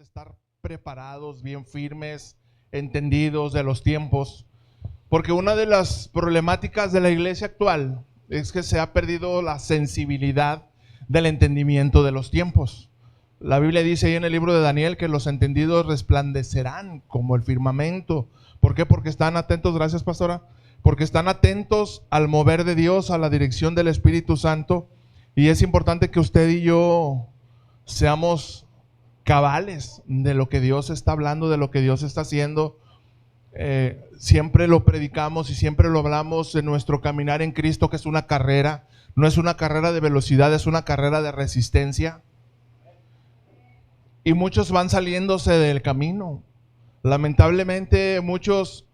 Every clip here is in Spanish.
de estar preparados, bien firmes, entendidos de los tiempos, porque una de las problemáticas de la iglesia actual es que se ha perdido la sensibilidad del entendimiento de los tiempos. La Biblia dice ahí en el libro de Daniel que los entendidos resplandecerán como el firmamento. ¿Por qué? Porque están atentos, gracias pastora, porque están atentos al mover de Dios, a la dirección del Espíritu Santo, y es importante que usted y yo seamos cabales de lo que Dios está hablando, de lo que Dios está haciendo. Siempre lo predicamos y siempre lo hablamos en nuestro caminar en Cristo, que es una carrera, no es una carrera de velocidad, es una carrera de resistencia. Y muchos van saliéndose del camino. Lamentablemente muchos,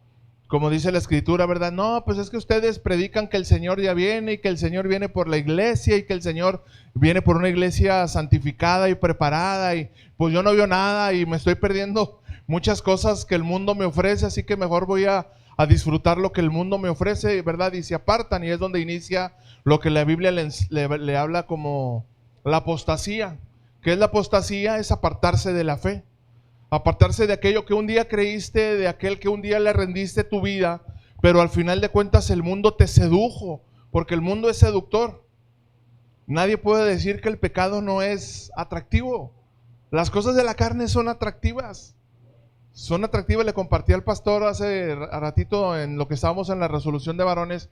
como dice la Escritura, ¿verdad? No, pues es que ustedes predican que el Señor ya viene y que el Señor viene por la iglesia y que el Señor viene por una iglesia santificada y preparada, y pues yo no veo nada y me estoy perdiendo muchas cosas que el mundo me ofrece, así que mejor voy a disfrutar lo que el mundo me ofrece, ¿verdad? Y se apartan, y es donde inicia lo que la Biblia le habla como la apostasía. ¿Qué es la apostasía? Es apartarse de la fe. Apartarse de aquello que un día creíste, de aquel que un día le rendiste tu vida, pero al final de cuentas el mundo te sedujo, porque el mundo es seductor. Nadie puede decir que el pecado no es atractivo. Las cosas de la carne son atractivas. Son atractivas. Le compartí al pastor hace ratito en lo que estábamos en la resolución de varones,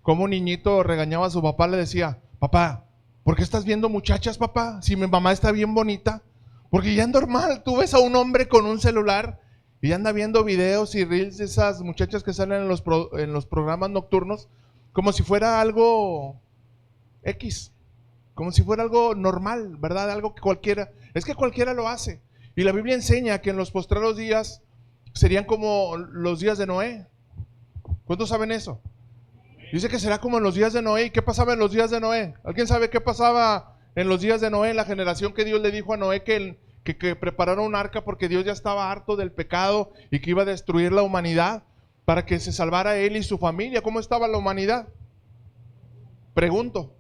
como un niñito regañaba a su papá, le decía: papá, ¿por qué estás viendo muchachas, papá? Si mi mamá está bien bonita. Porque ya es normal, tú ves a un hombre con un celular y anda viendo videos y reels de esas muchachas que salen en los programas nocturnos, como si fuera algo X, como si fuera algo normal, ¿verdad? Algo que cualquiera, es que cualquiera lo hace. Y la Biblia enseña que en los postreros días serían como los días de Noé. ¿Cuántos saben eso? Dice que será como en los días de Noé. ¿Y qué pasaba en los días de Noé? ¿Alguien sabe qué pasaba en los días de Noé? En la generación que Dios le dijo a Noé que preparara un arca, porque Dios ya estaba harto del pecado y que iba a destruir la humanidad para que se salvara él y su familia. ¿Cómo estaba la humanidad? Pregunto.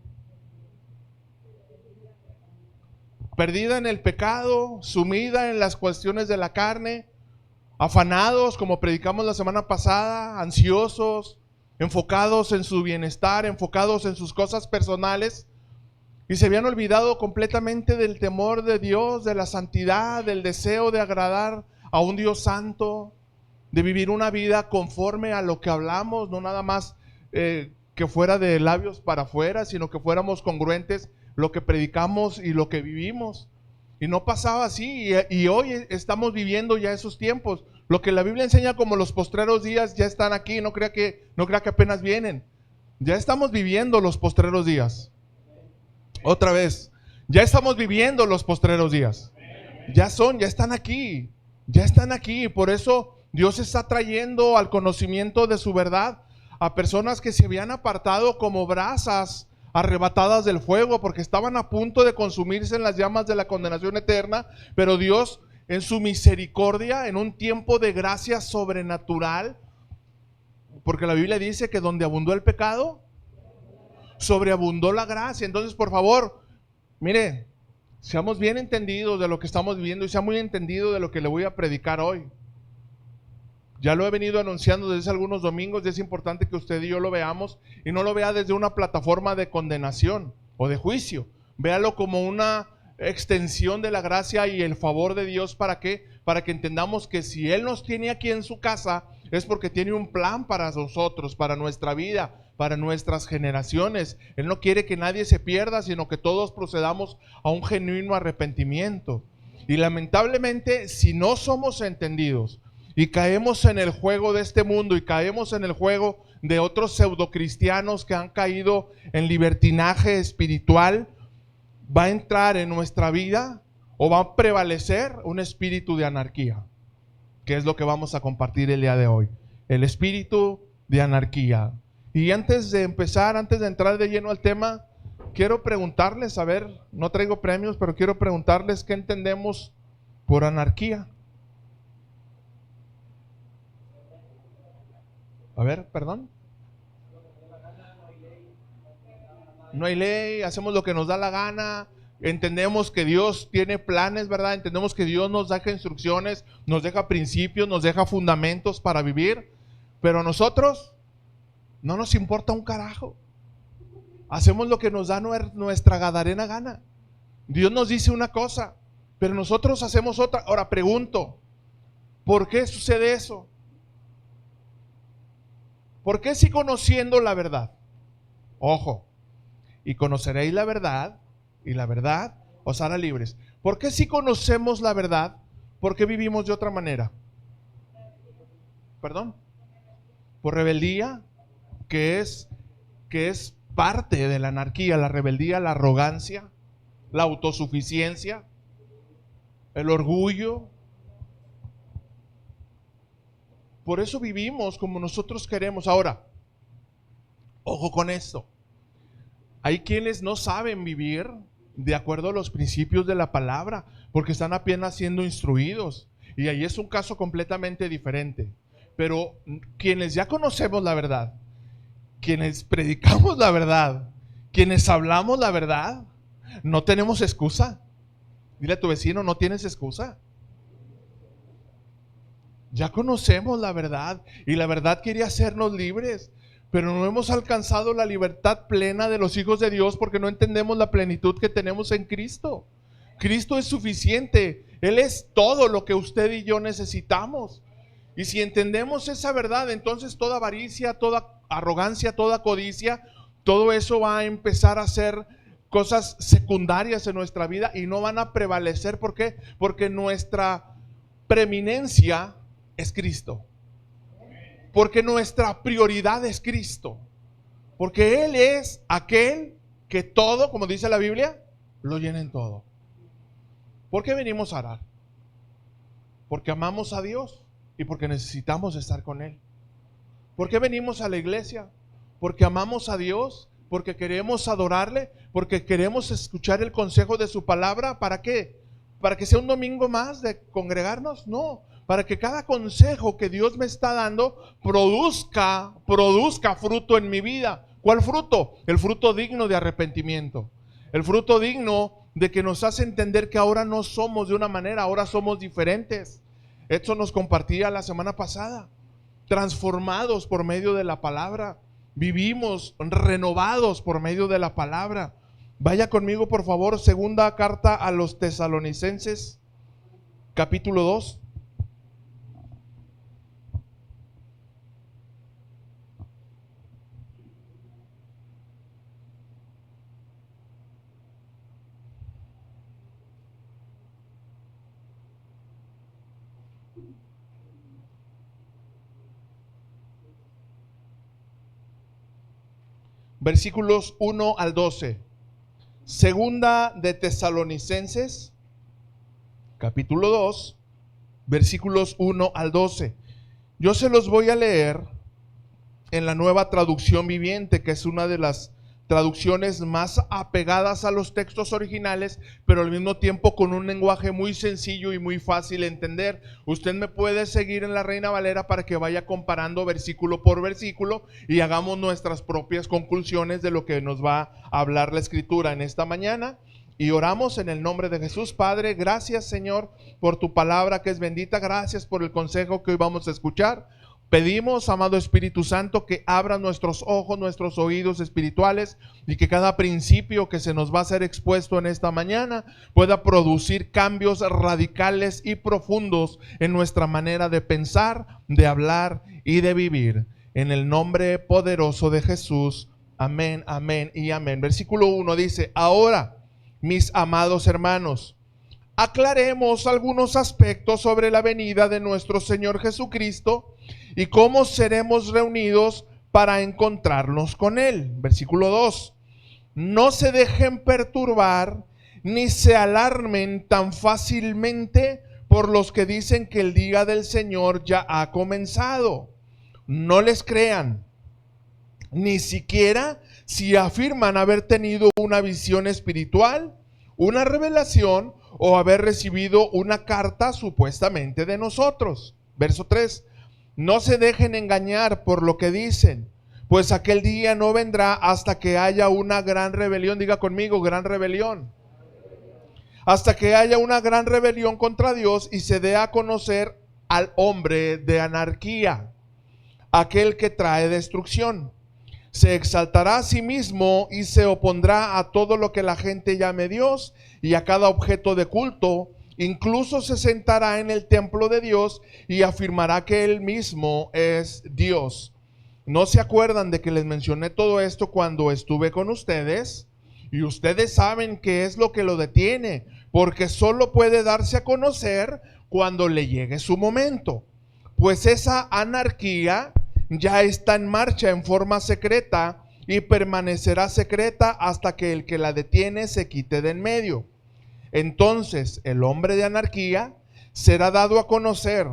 Perdida en el pecado, sumida en las cuestiones de la carne, afanados, como predicamos la semana pasada, ansiosos, enfocados en su bienestar, enfocados en sus cosas personales, y se habían olvidado completamente del temor de Dios, de la santidad, del deseo de agradar a un Dios santo, de vivir una vida conforme a lo que hablamos, no nada más que fuera de labios para afuera, sino que fuéramos congruentes lo que predicamos y lo que vivimos. Y no pasaba así, y hoy estamos viviendo ya esos tiempos. Lo que la Biblia enseña como los postreros días ya están aquí, no crea que apenas vienen. Ya estamos viviendo los postreros días. Otra vez, ya estamos viviendo los postreros días. Ya están aquí. Ya están aquí. Por eso Dios está trayendo al conocimiento de su verdad a personas que se habían apartado como brasas arrebatadas del fuego, porque estaban a punto de consumirse en las llamas de la condenación eterna. Pero Dios, en su misericordia, en un tiempo de gracia sobrenatural, porque la Biblia dice que donde abundó el pecado, sobreabundó la gracia. Entonces, por favor, mire, seamos bien entendidos de lo que estamos viviendo y sea muy entendido de lo que le voy a predicar hoy. Ya lo he venido anunciando desde algunos domingos, y es importante que usted y yo lo veamos, y no lo vea desde una plataforma de condenación o de juicio. Véalo como una extensión de la gracia y el favor de Dios. ¿Para qué? Para que entendamos que si Él nos tiene aquí en su casa, es porque tiene un plan para nosotros, para nuestra vida, para nuestras generaciones. Él no quiere que nadie se pierda, sino que todos procedamos a un genuino arrepentimiento. Y lamentablemente, si no somos entendidos y caemos en el juego de este mundo y caemos en el juego de otros pseudocristianos que han caído en libertinaje espiritual, va a entrar en nuestra vida o va a prevalecer un espíritu de anarquía, que es lo que vamos a compartir el día de hoy. El espíritu de anarquía. Y antes de empezar, antes de entrar de lleno al tema, quiero preguntarles, a ver, no traigo premios, pero quiero preguntarles qué entendemos por anarquía. A ver, perdón. No hay ley, hacemos lo que nos da la gana, Entendemos que Dios tiene planes, ¿verdad? Entendemos que Dios nos deja instrucciones, nos deja principios, nos deja fundamentos para vivir. Pero a nosotros no nos importa un carajo. Hacemos lo que nos da nuestra gadarena gana. Dios nos dice una cosa, pero nosotros hacemos otra. Ahora pregunto, ¿por qué sucede eso? ¿Por qué si conociendo la verdad? Ojo, y conoceréis la verdad, y la verdad os hará libres. ¿Por qué si conocemos la verdad, por qué vivimos de otra manera? ¿Perdón? Por rebeldía, que es parte de la anarquía, la rebeldía, la arrogancia, la autosuficiencia, el orgullo. Por eso vivimos como nosotros queremos. Ahora, ojo con esto. Hay quienes no saben vivir de acuerdo a los principios de la palabra, porque están apenas siendo instruidos. Y ahí es un caso completamente diferente. Pero quienes ya conocemos la verdad, quienes predicamos la verdad, quienes hablamos la verdad, no tenemos excusa. Dile a tu vecino, no tienes excusa. Ya conocemos la verdad y la verdad quiere hacernos libres, pero no hemos alcanzado la libertad plena de los hijos de Dios porque no entendemos la plenitud que tenemos en Cristo. Cristo es suficiente, Él es todo lo que usted y yo necesitamos. Y si entendemos esa verdad, entonces toda avaricia, toda arrogancia, toda codicia, todo eso va a empezar a ser cosas secundarias en nuestra vida y no van a prevalecer. ¿Por qué? Porque nuestra preeminencia es Cristo. Porque nuestra prioridad es Cristo. Porque Él es aquel que todo, como dice la Biblia, lo llena en todo. ¿Por qué venimos a orar? Porque amamos a Dios y porque necesitamos estar con Él. ¿Por qué venimos a la iglesia? Porque amamos a Dios, porque queremos adorarle, porque queremos escuchar el consejo de su palabra. ¿Para qué? ¿Para que sea un domingo más de congregarnos? No, para que cada consejo que Dios me está dando produzca fruto en mi vida. ¿Cuál fruto? El fruto digno de arrepentimiento. El fruto digno de que nos hace entender que ahora no somos de una manera, ahora somos diferentes. Esto nos compartía la semana pasada. Transformados por medio de la palabra. Vivimos renovados por medio de la palabra. Vaya conmigo por favor, segunda carta a los Tesalonicenses, capítulo 2. Versículos 1 al 12. Segunda de Tesalonicenses, capítulo 2, versículos 1 al 12. Yo se los voy a leer en la Nueva Traducción Viviente, que es una de las traducciones más apegadas a los textos originales, pero al mismo tiempo con un lenguaje muy sencillo y muy fácil de entender. Usted me puede seguir en la Reina Valera para que vaya comparando versículo por versículo y hagamos nuestras propias conclusiones de lo que nos va a hablar la Escritura en esta mañana. Y oramos en el nombre de Jesús. Padre, gracias Señor por tu palabra que es bendita. Gracias por el consejo que hoy vamos a escuchar. Pedimos, amado Espíritu Santo, que abra nuestros ojos, nuestros oídos espirituales y que cada principio que se nos va a ser expuesto en esta mañana pueda producir cambios radicales y profundos en nuestra manera de pensar, de hablar y de vivir. En el nombre poderoso de Jesús. Amén, amén y amén. Versículo 1 dice: ahora, mis amados hermanos, aclaremos algunos aspectos sobre la venida de nuestro Señor Jesucristo y cómo seremos reunidos para encontrarnos con Él. Versículo 2. No se dejen perturbar ni se alarmen tan fácilmente por los que dicen que el día del Señor ya ha comenzado. No les crean, ni siquiera si afirman haber tenido una visión espiritual, una revelación o haber recibido una carta supuestamente de nosotros. Verso 3. No se dejen engañar por lo que dicen, pues aquel día no vendrá hasta que haya una gran rebelión. Diga conmigo, gran rebelión. hasta que haya una gran rebelión contra Dios y se dé a conocer al hombre de anarquía, aquel que trae destrucción. Se exaltará a sí mismo y se opondrá a todo lo que la gente llame Dios y a cada objeto de culto. Incluso se sentará en el templo de Dios y afirmará que él mismo es Dios. ¿No se acuerdan de que les mencioné todo esto cuando estuve con ustedes? Y ustedes saben qué es lo que lo detiene, porque solo puede darse a conocer cuando le llegue su momento. Pues esa anarquía ya está en marcha en forma secreta y permanecerá secreta hasta que el que la detiene se quite de en medio. Entonces el hombre de anarquía será dado a conocer,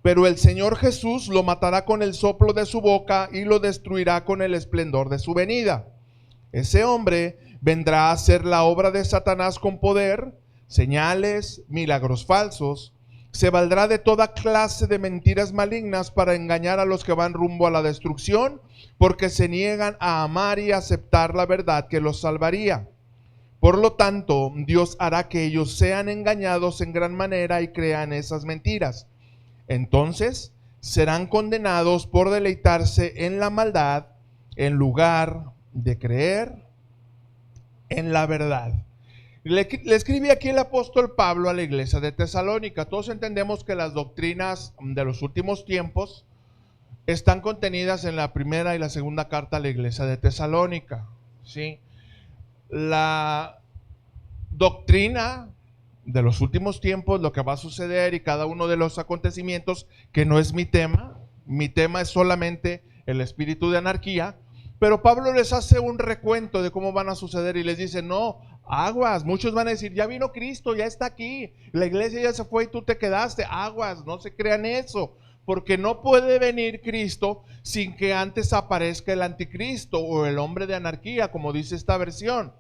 pero el Señor Jesús lo matará con el soplo de su boca y lo destruirá con el esplendor de su venida. Ese hombre vendrá a hacer la obra de Satanás con poder, señales, milagros falsos. Se valdrá de toda clase de mentiras malignas para engañar a los que van rumbo a la destrucción, porque se niegan a amar y aceptar la verdad que los salvaría. Por lo tanto, Dios hará que ellos sean engañados en gran manera y crean esas mentiras. Entonces serán condenados por deleitarse en la maldad en lugar de creer en la verdad. Le escribe aquí el apóstol Pablo a la iglesia de Tesalónica. Todos entendemos que las doctrinas de los últimos tiempos están contenidas en la primera y la segunda carta a la iglesia de Tesalónica, ¿sí? La doctrina de los últimos tiempos, lo que va a suceder y cada uno de los acontecimientos, que no es mi tema es solamente el espíritu de anarquía, pero Pablo les hace un recuento de cómo van a suceder y les dice, no, aguas, muchos van a decir, ya vino Cristo, ya está aquí, la iglesia ya se fue y tú te quedaste, aguas, no se crean eso, porque no puede venir Cristo sin que antes aparezca el anticristo o el hombre de anarquía, como dice esta versión.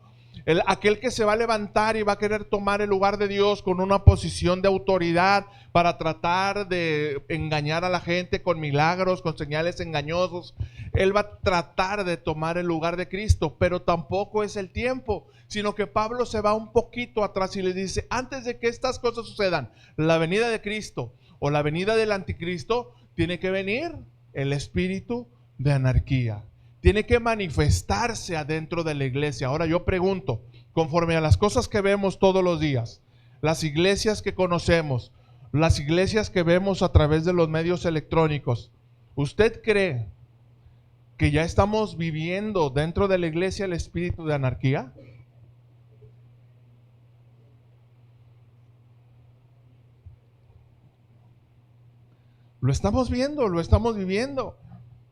Aquel que se va a levantar y va a querer tomar el lugar de Dios con una posición de autoridad para tratar de engañar a la gente con milagros, con señales engañosos. Él va a tratar de tomar el lugar de Cristo, pero tampoco es el tiempo, sino que Pablo se va un poquito atrás y le dice, antes de que estas cosas sucedan, la venida de Cristo o la venida del anticristo, tiene que venir el espíritu de anarquía. Tiene que manifestarse adentro de la iglesia. Ahora yo pregunto, conforme a las cosas que vemos todos los días, las iglesias que conocemos, las iglesias que vemos a través de los medios electrónicos, ¿usted cree que ya estamos viviendo dentro de la iglesia el espíritu de anarquía? Lo estamos viendo, lo estamos viviendo.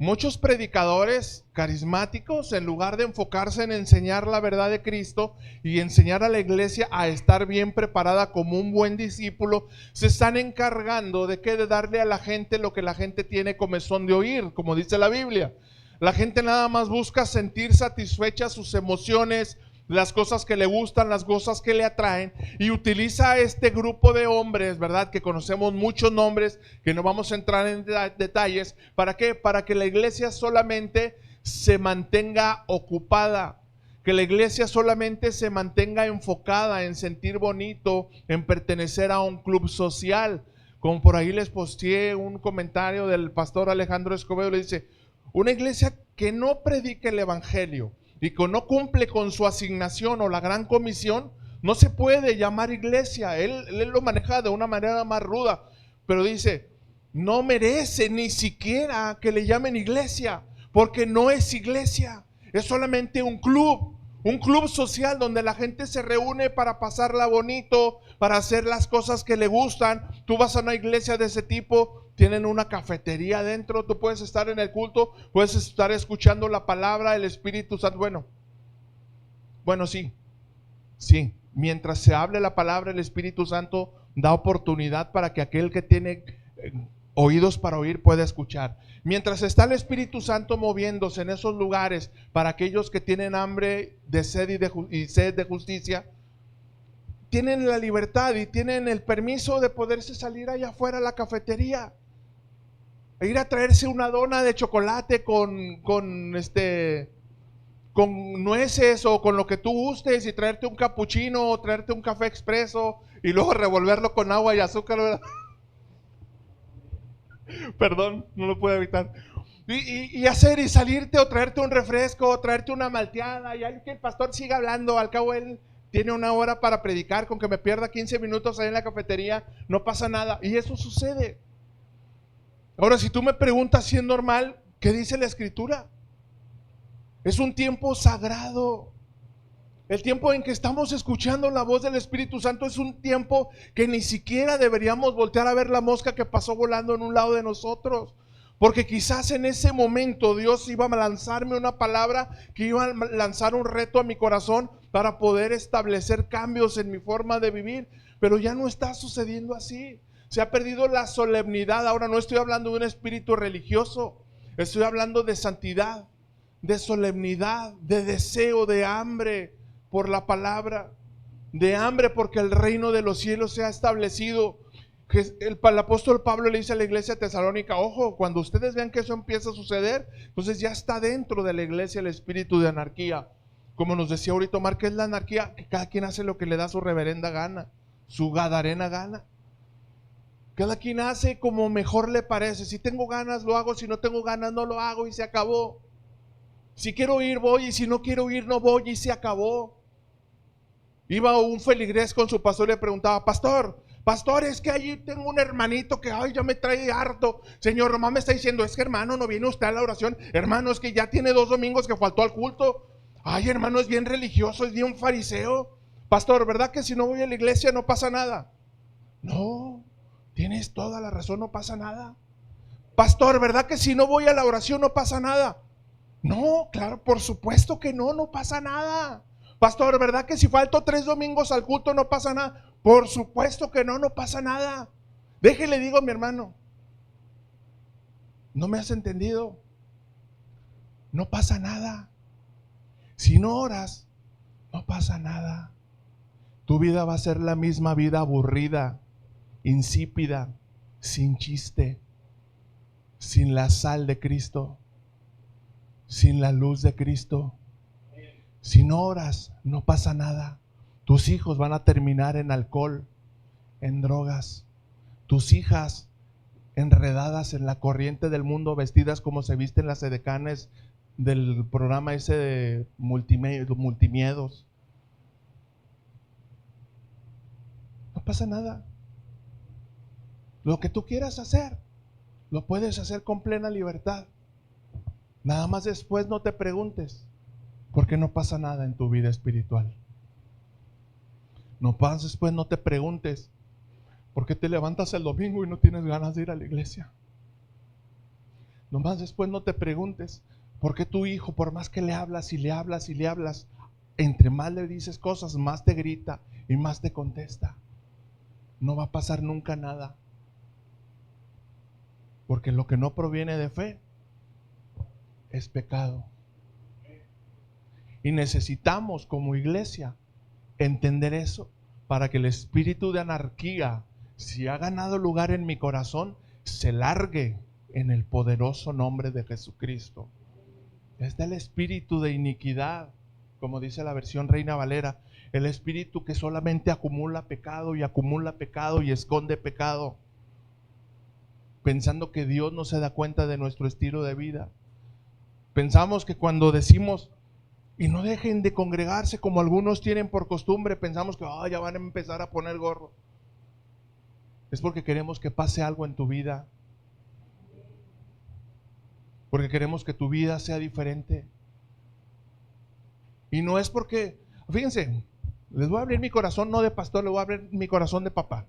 Muchos predicadores carismáticos, en lugar de enfocarse en enseñar la verdad de Cristo y enseñar a la iglesia a estar bien preparada como un buen discípulo, se están encargando de darle a la gente lo que la gente tiene comezón de oír, como dice la Biblia. La gente nada más busca sentir satisfechas sus emociones, las cosas que le gustan, las cosas que le atraen, y utiliza a este grupo de hombres, ¿verdad? Que conocemos muchos nombres, que no vamos a entrar en detalles. ¿Para qué? Para que la iglesia solamente se mantenga ocupada, que la iglesia solamente se mantenga enfocada en sentir bonito, en pertenecer a un club social. Como por ahí les posteé un comentario del pastor Alejandro Escobedo, le dice, una iglesia que no predique el evangelio y que no cumple con su asignación o la gran comisión, no se puede llamar iglesia. Él lo maneja de una manera más ruda, pero dice, no merece ni siquiera que le llamen iglesia, porque no es iglesia, es solamente un club social donde la gente se reúne para pasarla bonito, para hacer las cosas que le gustan. Tú vas a una iglesia de ese tipo, tienen una cafetería adentro, tú puedes estar en el culto, puedes estar escuchando la palabra, el Espíritu Santo. Bueno, sí, mientras se hable la palabra, el Espíritu Santo da oportunidad para que aquel que tiene oídos para oír pueda escuchar. Mientras está el Espíritu Santo moviéndose en esos lugares para aquellos que tienen hambre de sed y sed de justicia, tienen la libertad y tienen el permiso de poderse salir allá afuera a la cafetería e ir a traerse una dona de chocolate con con nueces o con lo que tú gustes y traerte un capuchino o traerte un café expreso y luego revolverlo con agua y azúcar, ¿verdad? Perdón, no lo puedo evitar. Y hacer y salirte o traerte un refresco o traerte una malteada y que el pastor siga hablando. Al cabo él tiene una hora para predicar, con que me pierda 15 minutos ahí en la cafetería, no pasa nada. Y eso sucede. Ahora, si tú me preguntas si es normal, ¿qué dice la Escritura? Es un tiempo sagrado. El tiempo en que estamos escuchando la voz del Espíritu Santo es un tiempo que ni siquiera deberíamos voltear a ver la mosca que pasó volando en un lado de nosotros. Porque quizás en ese momento Dios iba a lanzarme una palabra, que iba a lanzar un reto a mi corazón para poder establecer cambios en mi forma de vivir. Pero ya no está sucediendo así. Se ha perdido la solemnidad. Ahora no estoy hablando de un espíritu religioso. Estoy hablando de santidad, de solemnidad, de deseo, de hambre por la palabra, de hambre porque el reino de los cielos se ha establecido. El apóstol Pablo le dice a la iglesia tesalónica: ojo, cuando ustedes vean que eso empieza a suceder, entonces ya está dentro de la iglesia el espíritu de anarquía. Como nos decía ahorita Omar, ¿qué es la anarquía? Que cada quien hace lo que le da su reverenda gana, su gadarena gana. Cada quien hace como mejor le parece. Si tengo ganas lo hago, si no tengo ganas no lo hago y se acabó. Si quiero ir voy y si no quiero ir no voy y se acabó. Iba un feligrés con su pastor y le preguntaba: pastor, es que allí tengo un hermanito que ya me trae harto. Señor, nomás me está diciendo: es que hermano, no viene usted a la oración. Hermano, es que ya tiene 2 domingos que faltó al culto. Ay, hermano, es bien religioso, es bien fariseo. Pastor, ¿verdad que si no voy a la iglesia no pasa nada? No, tienes toda la razón, no pasa nada. Pastor, ¿verdad que si no voy a la oración no pasa nada? No, claro, por supuesto que no, no pasa nada. Pastor, ¿verdad que si falto 3 domingos al culto no pasa nada? Por supuesto que no, no pasa nada. Déjele, digo a mi hermano, ¿no me has entendido? No pasa nada. Si no oras, no pasa nada. Tu vida va a ser la misma vida aburrida, insípida, sin chiste, sin la sal de Cristo, sin la luz de Cristo. Si no oras, no pasa nada. Tus hijos van a terminar en alcohol, en drogas. Tus hijas enredadas en la corriente del mundo, vestidas como se visten las edecanes del programa ese de multimiedos. No pasa nada. Lo que tú quieras hacer, lo puedes hacer con plena libertad. Nada más después no te preguntes por qué no pasa nada en tu vida espiritual. Después no te preguntes por qué te levantas el domingo y no tienes ganas de ir a la iglesia. Nomás después no te preguntes por qué tu hijo, por más que le hablas y le hablas y le hablas, entre más le dices cosas, más te grita y más te contesta. No va a pasar nunca nada. Porque lo que no proviene de fe es pecado. Y necesitamos como iglesia entender eso para que el espíritu de anarquía, si ha ganado lugar en mi corazón, se largue en el poderoso nombre de Jesucristo. Es del espíritu de iniquidad, como dice la versión Reina Valera, el espíritu que solamente acumula pecado y esconde pecado, pensando que Dios no se da cuenta de nuestro estilo de vida. Pensamos que cuando decimos: y no dejen de congregarse como algunos tienen por costumbre, pensamos que ya van a empezar a poner gorro. Es porque queremos que pase algo en tu vida. Porque queremos que tu vida sea diferente. Y no es porque, fíjense, les voy a abrir mi corazón, no de pastor, les voy a abrir mi corazón de papá.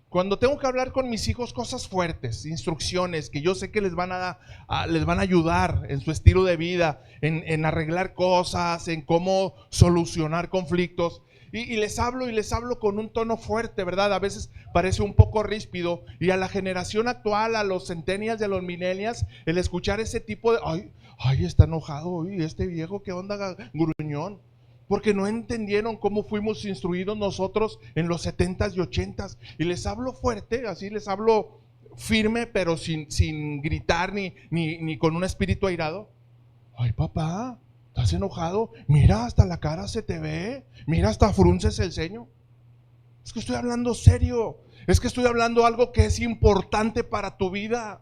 Cuando tengo que hablar con mis hijos cosas fuertes, instrucciones que yo sé que les van a ayudar en su estilo de vida, en arreglar cosas, en cómo solucionar conflictos, y les hablo con un tono fuerte, ¿verdad? A veces parece un poco ríspido, y a la generación actual, a los centennials y a los millennials, el escuchar ese tipo de, ay, está enojado, este viejo, ¿qué onda, gruñón? Porque no entendieron cómo fuimos instruidos nosotros en los 70s y 80s. Y les hablo fuerte, así les hablo firme, pero sin gritar ni con un espíritu airado. Ay, papá, ¿Estás enojado? Mira, hasta la cara se te ve. Mira, hasta frunces el ceño. Es que estoy hablando serio. Es que estoy hablando algo que es importante para tu vida.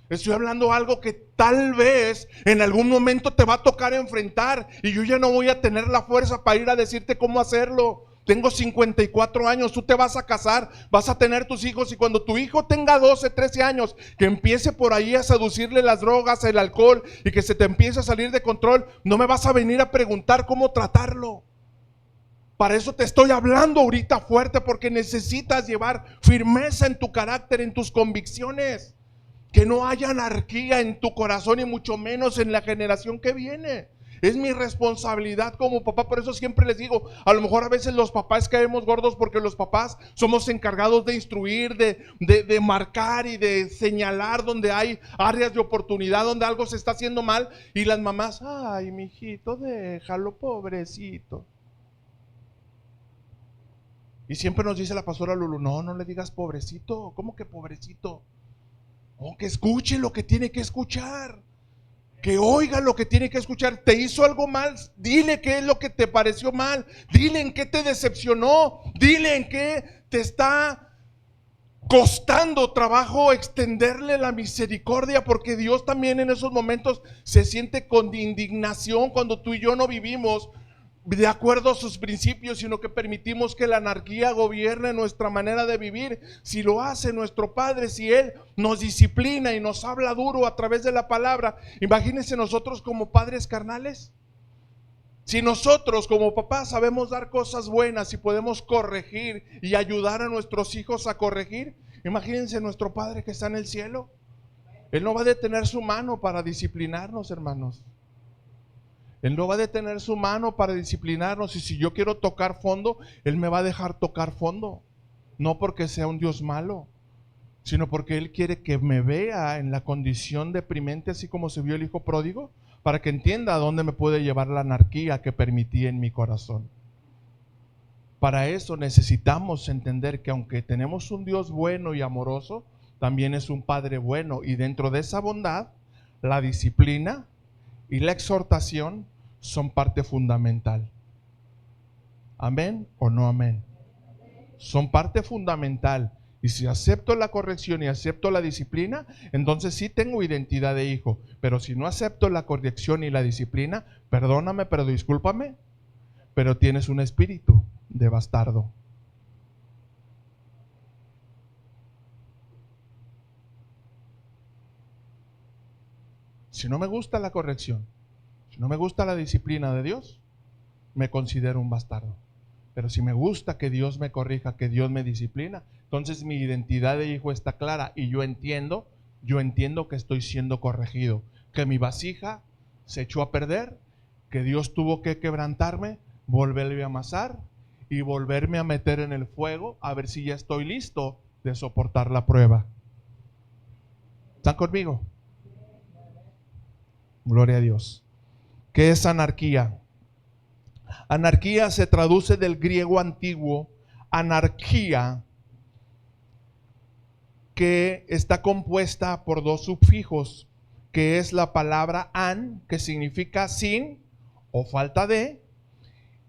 Estoy hablando algo que tal vez en algún momento te va a tocar enfrentar y yo ya no voy a tener la fuerza para ir a decirte cómo hacerlo. Tengo 54 años, tú te vas a casar, vas a tener tus hijos y cuando tu hijo tenga 12, 13 años, que empiece por ahí a seducirle las drogas, el alcohol y que se te empiece a salir de control, no me vas a venir a preguntar cómo tratarlo. Para eso te estoy hablando ahorita fuerte, porque necesitas llevar firmeza en tu carácter, en tus convicciones. Que no haya anarquía en tu corazón y mucho menos en la generación que viene. Es mi responsabilidad como papá, por eso siempre les digo, a lo mejor a veces los papás caemos gordos porque los papás somos encargados de instruir, de marcar y de señalar donde hay áreas de oportunidad, donde algo se está haciendo mal y las mamás, ay, mijito, déjalo, pobrecito. Y siempre nos dice la pastora Lulu, no le digas pobrecito, ¿cómo que pobrecito? Oh, que escuche lo que tiene que escuchar, que oiga lo que tiene que escuchar. Te hizo algo mal, dile qué es lo que te pareció mal, dile en qué te decepcionó, dile en qué te está costando trabajo extenderle la misericordia, porque Dios también en esos momentos se siente con indignación cuando tú y yo no vivimos de acuerdo a sus principios, sino que permitimos que la anarquía gobierne nuestra manera de vivir. Si lo hace nuestro Padre, si Él nos disciplina y nos habla duro a través de la palabra, imagínense nosotros como padres carnales. Si nosotros como papás sabemos dar cosas buenas y podemos corregir y ayudar a nuestros hijos a corregir, imagínense nuestro Padre que está en el cielo. Él no va a detener su mano para disciplinarnos, hermanos. Él no va a detener su mano para disciplinarnos, y si yo quiero tocar fondo, Él me va a dejar tocar fondo. No porque sea un Dios malo, sino porque Él quiere que me vea en la condición deprimente, así como se vio el hijo pródigo, para que entienda a dónde me puede llevar la anarquía que permití en mi corazón. Para eso necesitamos entender que aunque tenemos un Dios bueno y amoroso, también es un Padre bueno, y dentro de esa bondad, la disciplina y la exhortación son parte fundamental. ¿Amén o no amén? Son parte fundamental. Y si acepto la corrección y acepto la disciplina, entonces sí tengo identidad de hijo. Pero si no acepto la corrección y la disciplina, perdóname, pero discúlpame, pero tienes un espíritu de bastardo. Si no me gusta la corrección, si no me gusta la disciplina de Dios, me considero un bastardo. Pero si me gusta que Dios me corrija, que Dios me disciplina, entonces mi identidad de hijo está clara y yo entiendo que estoy siendo corregido, que mi vasija se echó a perder, que Dios tuvo que quebrantarme, volverme a amasar y volverme a meter en el fuego a ver si ya estoy listo de soportar la prueba. ¿Están conmigo? Gloria a Dios. ¿Qué es anarquía? Anarquía se traduce del griego antiguo, anarquía, que está compuesta por dos sufijos, que es la palabra an, que significa sin o falta de,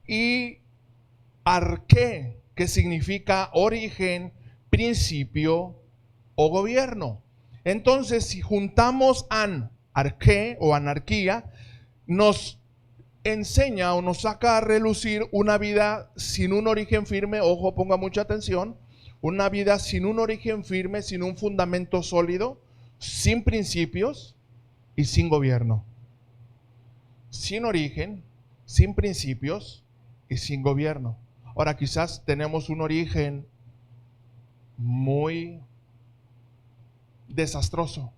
y arqué, que significa origen, principio o gobierno. Entonces, si juntamos an, arqué o anarquía, nos enseña o nos saca a relucir una vida sin un origen firme. Ojo, ponga mucha atención. Una vida sin un origen firme, sin un fundamento sólido, sin principios y sin gobierno. Sin origen, sin principios y sin gobierno. Ahora, quizás tenemos un origen muy desastroso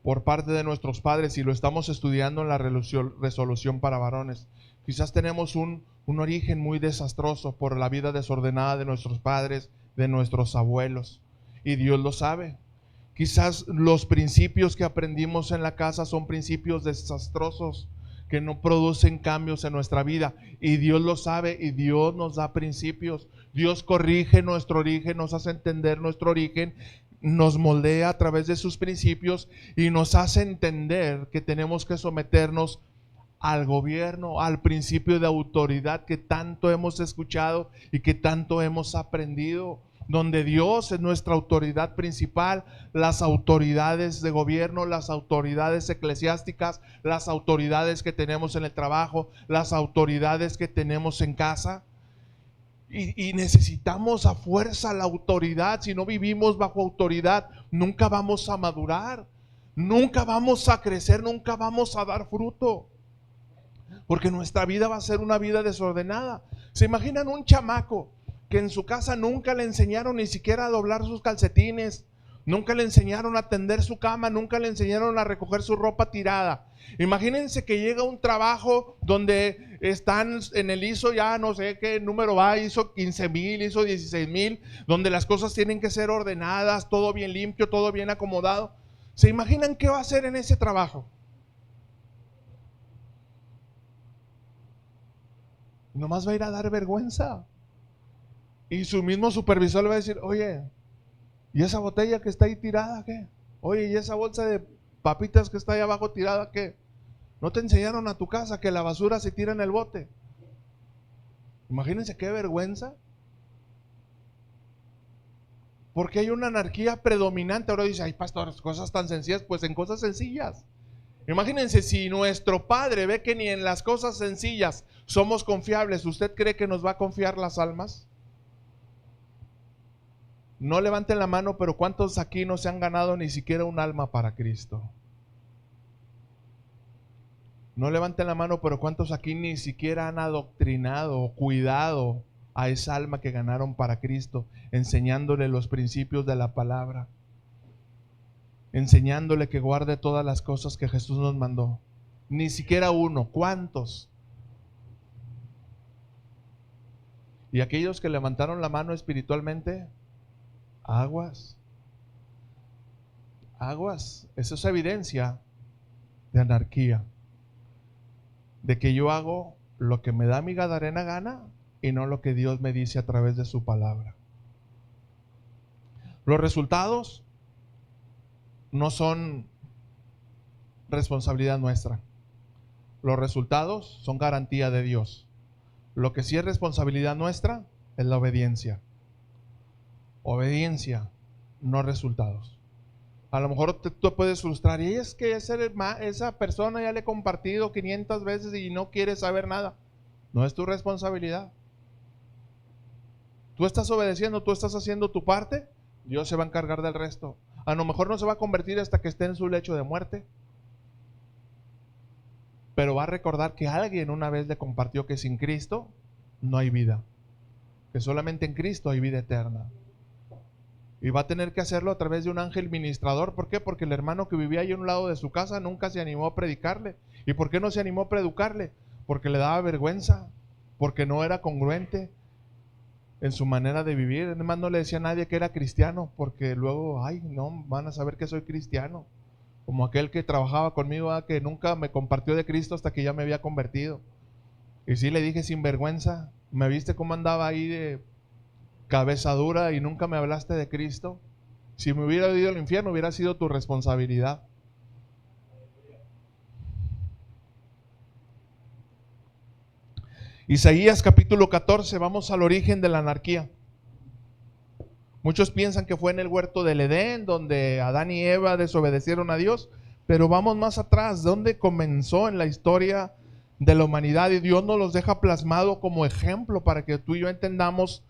por parte de nuestros padres, y lo estamos estudiando en la resolución para varones. Quizás tenemos un origen muy desastroso por la vida desordenada de nuestros padres, de nuestros abuelos, y Dios lo sabe. Quizás los principios que aprendimos en la casa son principios desastrosos que no producen cambios en nuestra vida, y Dios lo sabe, y Dios nos da principios. Dios corrige nuestro origen, nos hace entender nuestro origen, nos moldea a través de sus principios y nos hace entender que tenemos que someternos al gobierno, al principio de autoridad que tanto hemos escuchado y que tanto hemos aprendido, donde Dios es nuestra autoridad principal, las autoridades de gobierno, las autoridades eclesiásticas, las autoridades que tenemos en el trabajo, las autoridades que tenemos en casa. Y necesitamos a fuerza la autoridad. Si no vivimos bajo autoridad, nunca vamos a madurar, nunca vamos a crecer, nunca vamos a dar fruto, porque nuestra vida va a ser una vida desordenada. ¿Se imaginan un chamaco que en su casa nunca le enseñaron ni siquiera a doblar sus calcetines, nunca le enseñaron a tender su cama, nunca le enseñaron a recoger su ropa tirada? Imagínense que llega a un trabajo donde están en el ISO, ya no sé qué número va, ISO 15,000, ISO 16,000, donde las cosas tienen que ser ordenadas, todo bien limpio, todo bien acomodado. ¿Se imaginan qué va a hacer en ese trabajo? Nomás va a ir a dar vergüenza. Y su mismo supervisor le va a decir: oye, ¿y esa botella que está ahí tirada qué? Oye, ¿y esa bolsa de papitas que está ahí abajo tirada qué? ¿No te enseñaron a tu casa que la basura se tira en el bote? Imagínense qué vergüenza. Porque hay una anarquía predominante. Ahora dice: ay, pastor, cosas tan sencillas. Pues en cosas sencillas. Imagínense, si nuestro Padre ve que ni en las cosas sencillas somos confiables, ¿usted cree que nos va a confiar las almas? No levanten la mano, pero ¿cuántos aquí no se han ganado ni siquiera un alma para Cristo? No levanten la mano, pero ¿cuántos aquí ni siquiera han adoctrinado o cuidado a esa alma que ganaron para Cristo, enseñándole los principios de la palabra, enseñándole que guarde todas las cosas que Jesús nos mandó? Ni siquiera uno. ¿Cuántos? Y aquellos que levantaron la mano espiritualmente, aguas, aguas. Eso es evidencia de anarquía, de que yo hago lo que me da mi gadarena gana y no lo que Dios me dice a través de su palabra. Los resultados no son responsabilidad nuestra. Los resultados son garantía de Dios. Lo que sí es responsabilidad nuestra es la obediencia. Obediencia, no resultados. A lo mejor tú puedes frustrar: y es que esa persona ya le he compartido 500 veces y no quiere saber nada. No es tu responsabilidad. Tú estás obedeciendo, tú estás haciendo tu parte, Dios se va a encargar del resto. A lo mejor no se va a convertir hasta que esté en su lecho de muerte, pero va a recordar que alguien una vez le compartió que sin Cristo no hay vida, que solamente en Cristo hay vida eterna. Y va a tener que hacerlo a través de un ángel ministrador. ¿Por qué? Porque el hermano que vivía ahí a un lado de su casa nunca se animó a predicarle. ¿Y por qué no se animó a predicarle? Porque le daba vergüenza, porque no era congruente en su manera de vivir. Además, no le decía a nadie que era cristiano, porque luego, ay, no, van a saber que soy cristiano. Como aquel que trabajaba conmigo, que nunca me compartió de Cristo hasta que ya me había convertido. Y sí le dije sin vergüenza: ¿me viste cómo andaba ahí de cabeza dura y nunca me hablaste de Cristo? Si me hubiera ido al infierno, hubiera sido tu responsabilidad. Isaías capítulo 14, vamos al origen de la anarquía. Muchos piensan que fue en el huerto del Edén, donde Adán y Eva desobedecieron a Dios, pero vamos más atrás, ¿dónde comenzó en la historia de la humanidad? Y Dios nos los deja plasmado como ejemplo para que tú y yo entendamos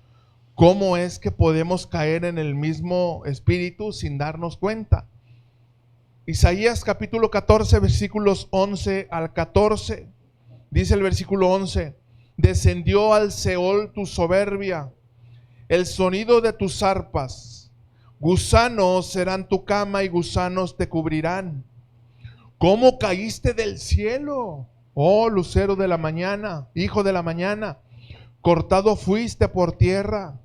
cómo es que podemos caer en el mismo espíritu sin darnos cuenta. Isaías capítulo 14, versículos 11 al 14, dice el versículo 11: descendió al Seol tu soberbia, el sonido de tus arpas, gusanos serán tu cama y gusanos te cubrirán. ¿Cómo caíste del cielo, oh lucero de la mañana, hijo de la mañana? Cortado fuiste por tierra,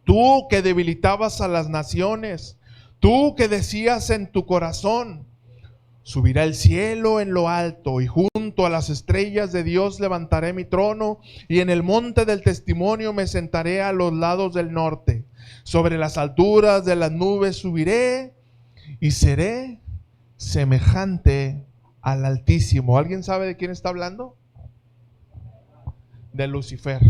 tú que debilitabas a las naciones, tú que decías en tu corazón: subirá el cielo en lo alto, y junto a las estrellas de Dios levantaré mi trono, y en el monte del testimonio me sentaré a los lados del norte. Sobre las alturas de las nubes subiré, y seré semejante al Altísimo. ¿Alguien sabe de quién está hablando? De Lucifer,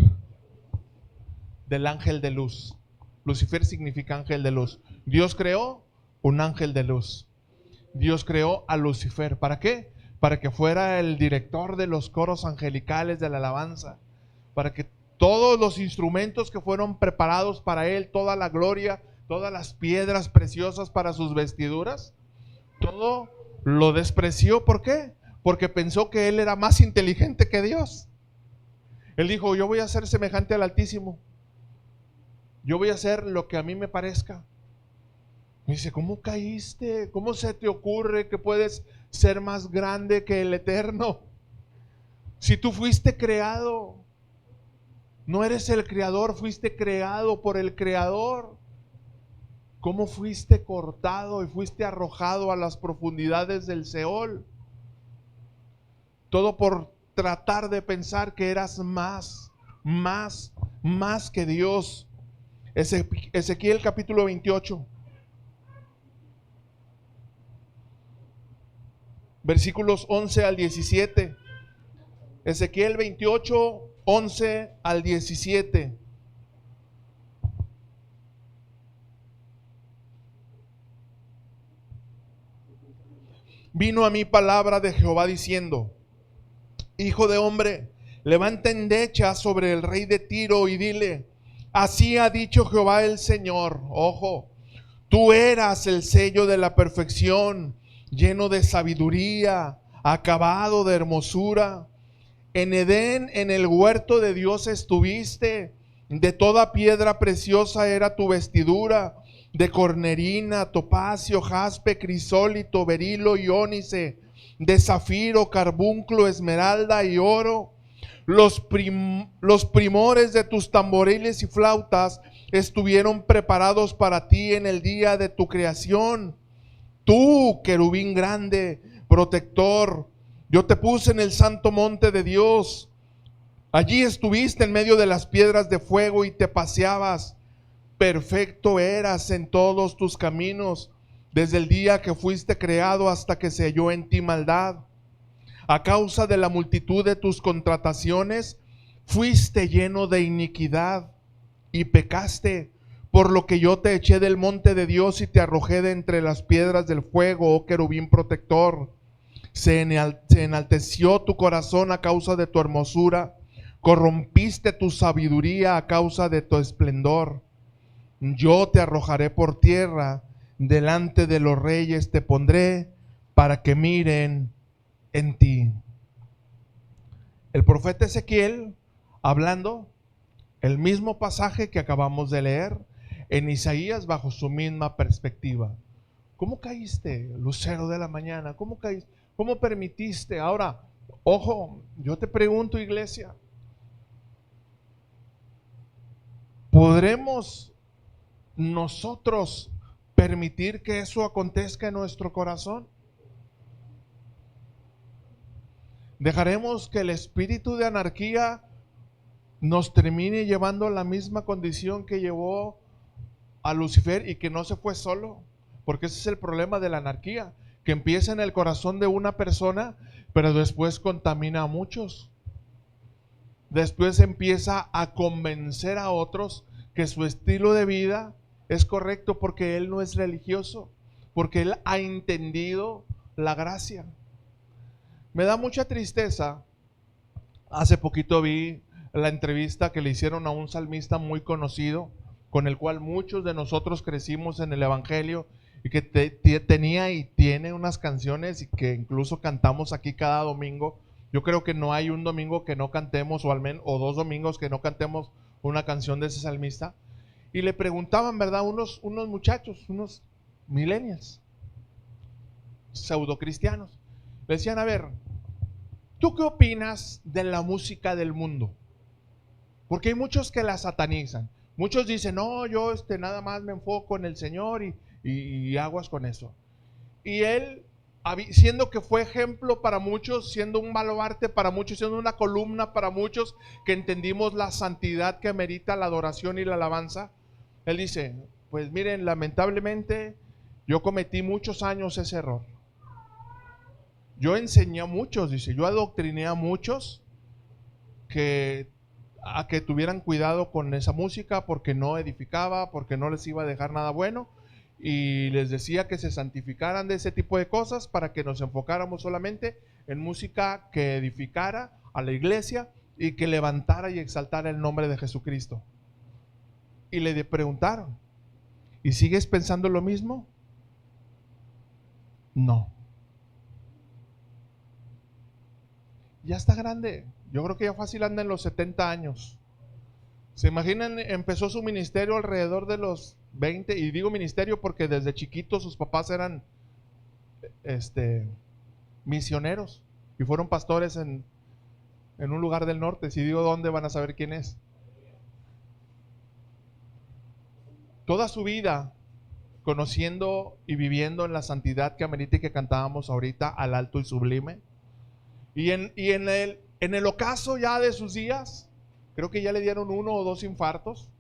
del ángel de luz. Lucifer significa ángel de luz. Dios creó un ángel de luz. Dios creó a Lucifer. ¿Para qué? Para que fuera el director de los coros angelicales de la alabanza. Para que todos los instrumentos que fueron preparados para él, toda la gloria, todas las piedras preciosas para sus vestiduras, todo lo despreció. ¿Por qué? Porque pensó que él era más inteligente que Dios. Él dijo, yo voy a ser semejante al Altísimo. Yo voy a hacer lo que a mí me parezca. Me dice, ¿cómo caíste? ¿Cómo se te ocurre que puedes ser más grande que el Eterno? Si tú fuiste creado, no eres el creador, fuiste creado por el Creador. ¿Cómo fuiste cortado y fuiste arrojado a las profundidades del Seol? Todo por tratar de pensar que eras más que Dios. Ezequiel capítulo 28, versículos 11 al 17. Ezequiel 28, 11 al 17. Vino a mí palabra de Jehová diciendo, hijo de hombre, levanta endecha sobre el rey de Tiro y dile, así ha dicho Jehová el Señor, ojo, tú eras el sello de la perfección, lleno de sabiduría, acabado de hermosura. En Edén, en el huerto de Dios estuviste, de toda piedra preciosa era tu vestidura, de cornerina, topacio, jaspe, crisólito, berilo y ónice, de zafiro, carbunclo, esmeralda y oro. Los primores de tus tamboriles y flautas estuvieron preparados para ti en el día de tu creación. Tú, querubín grande, protector, yo te puse en el santo monte de Dios. Allí estuviste en medio de las piedras de fuego y te paseabas. Perfecto eras en todos tus caminos, desde el día que fuiste creado hasta que se halló en ti maldad. A causa de la multitud de tus contrataciones, fuiste lleno de iniquidad y pecaste, por lo que yo te eché del monte de Dios y te arrojé de entre las piedras del fuego, oh querubín protector. Se enalteció tu corazón a causa de tu hermosura, corrompiste tu sabiduría a causa de tu esplendor. Yo te arrojaré por tierra, delante de los reyes te pondré, para que miren en ti. El profeta Ezequiel hablando el mismo pasaje que acabamos de leer en Isaías bajo su misma perspectiva. ¿Cómo caíste, lucero de la mañana? ¿Cómo caíste? ¿Cómo permitiste? Ahora, ojo, yo te pregunto, iglesia, ¿podremos nosotros permitir que eso acontezca en nuestro corazón? ¿Dejaremos que el espíritu de anarquía nos termine llevando a la misma condición que llevó a Lucifer y que no se fue solo? Porque ese es el problema de la anarquía, que empieza en el corazón de una persona, pero después contamina a muchos. Después empieza a convencer a otros que su estilo de vida es correcto porque él no es religioso, porque él ha entendido la gracia. Me da mucha tristeza. Hace poquito vi la entrevista que le hicieron a un salmista muy conocido, con el cual muchos de nosotros crecimos en el Evangelio, y que tenía y tiene unas canciones y que incluso cantamos aquí cada domingo. Yo creo que no hay un domingo que no cantemos, o al menos, o 2 domingos que no cantemos una canción de ese salmista. Y le preguntaban, ¿verdad? Unos muchachos, unos millennials, pseudocristianos. Le decían, a ver, ¿tú qué opinas de la música del mundo? Porque hay muchos que la satanizan. Muchos dicen, no, yo nada más me enfoco en el Señor y aguas con eso. Y él, siendo que fue ejemplo para muchos, siendo un baluarte para muchos, siendo una columna para muchos, que entendimos la santidad que amerita la adoración y la alabanza, él dice, pues miren, lamentablemente yo cometí muchos años ese error. Yo enseñé a muchos, dice, yo adoctriné a muchos a que tuvieran cuidado con esa música porque no edificaba, porque no les iba a dejar nada bueno, y les decía que se santificaran de ese tipo de cosas para que nos enfocáramos solamente en música que edificara a la iglesia y que levantara y exaltara el nombre de Jesucristo. Y le preguntaron, ¿y sigues pensando lo mismo? No. Ya está grande. Yo creo que ya fácil anda en los 70 años. ¿Se imaginan? Empezó su ministerio alrededor de los 20, y digo ministerio porque desde chiquitos sus papás eran misioneros y fueron pastores en un lugar del norte. Si digo dónde, van a saber quién es. Toda su vida conociendo y viviendo en la santidad que amerita y que cantábamos ahorita, al alto y sublime. Y en el ocaso ya de sus días, creo que ya le dieron 1 o 2 infartos.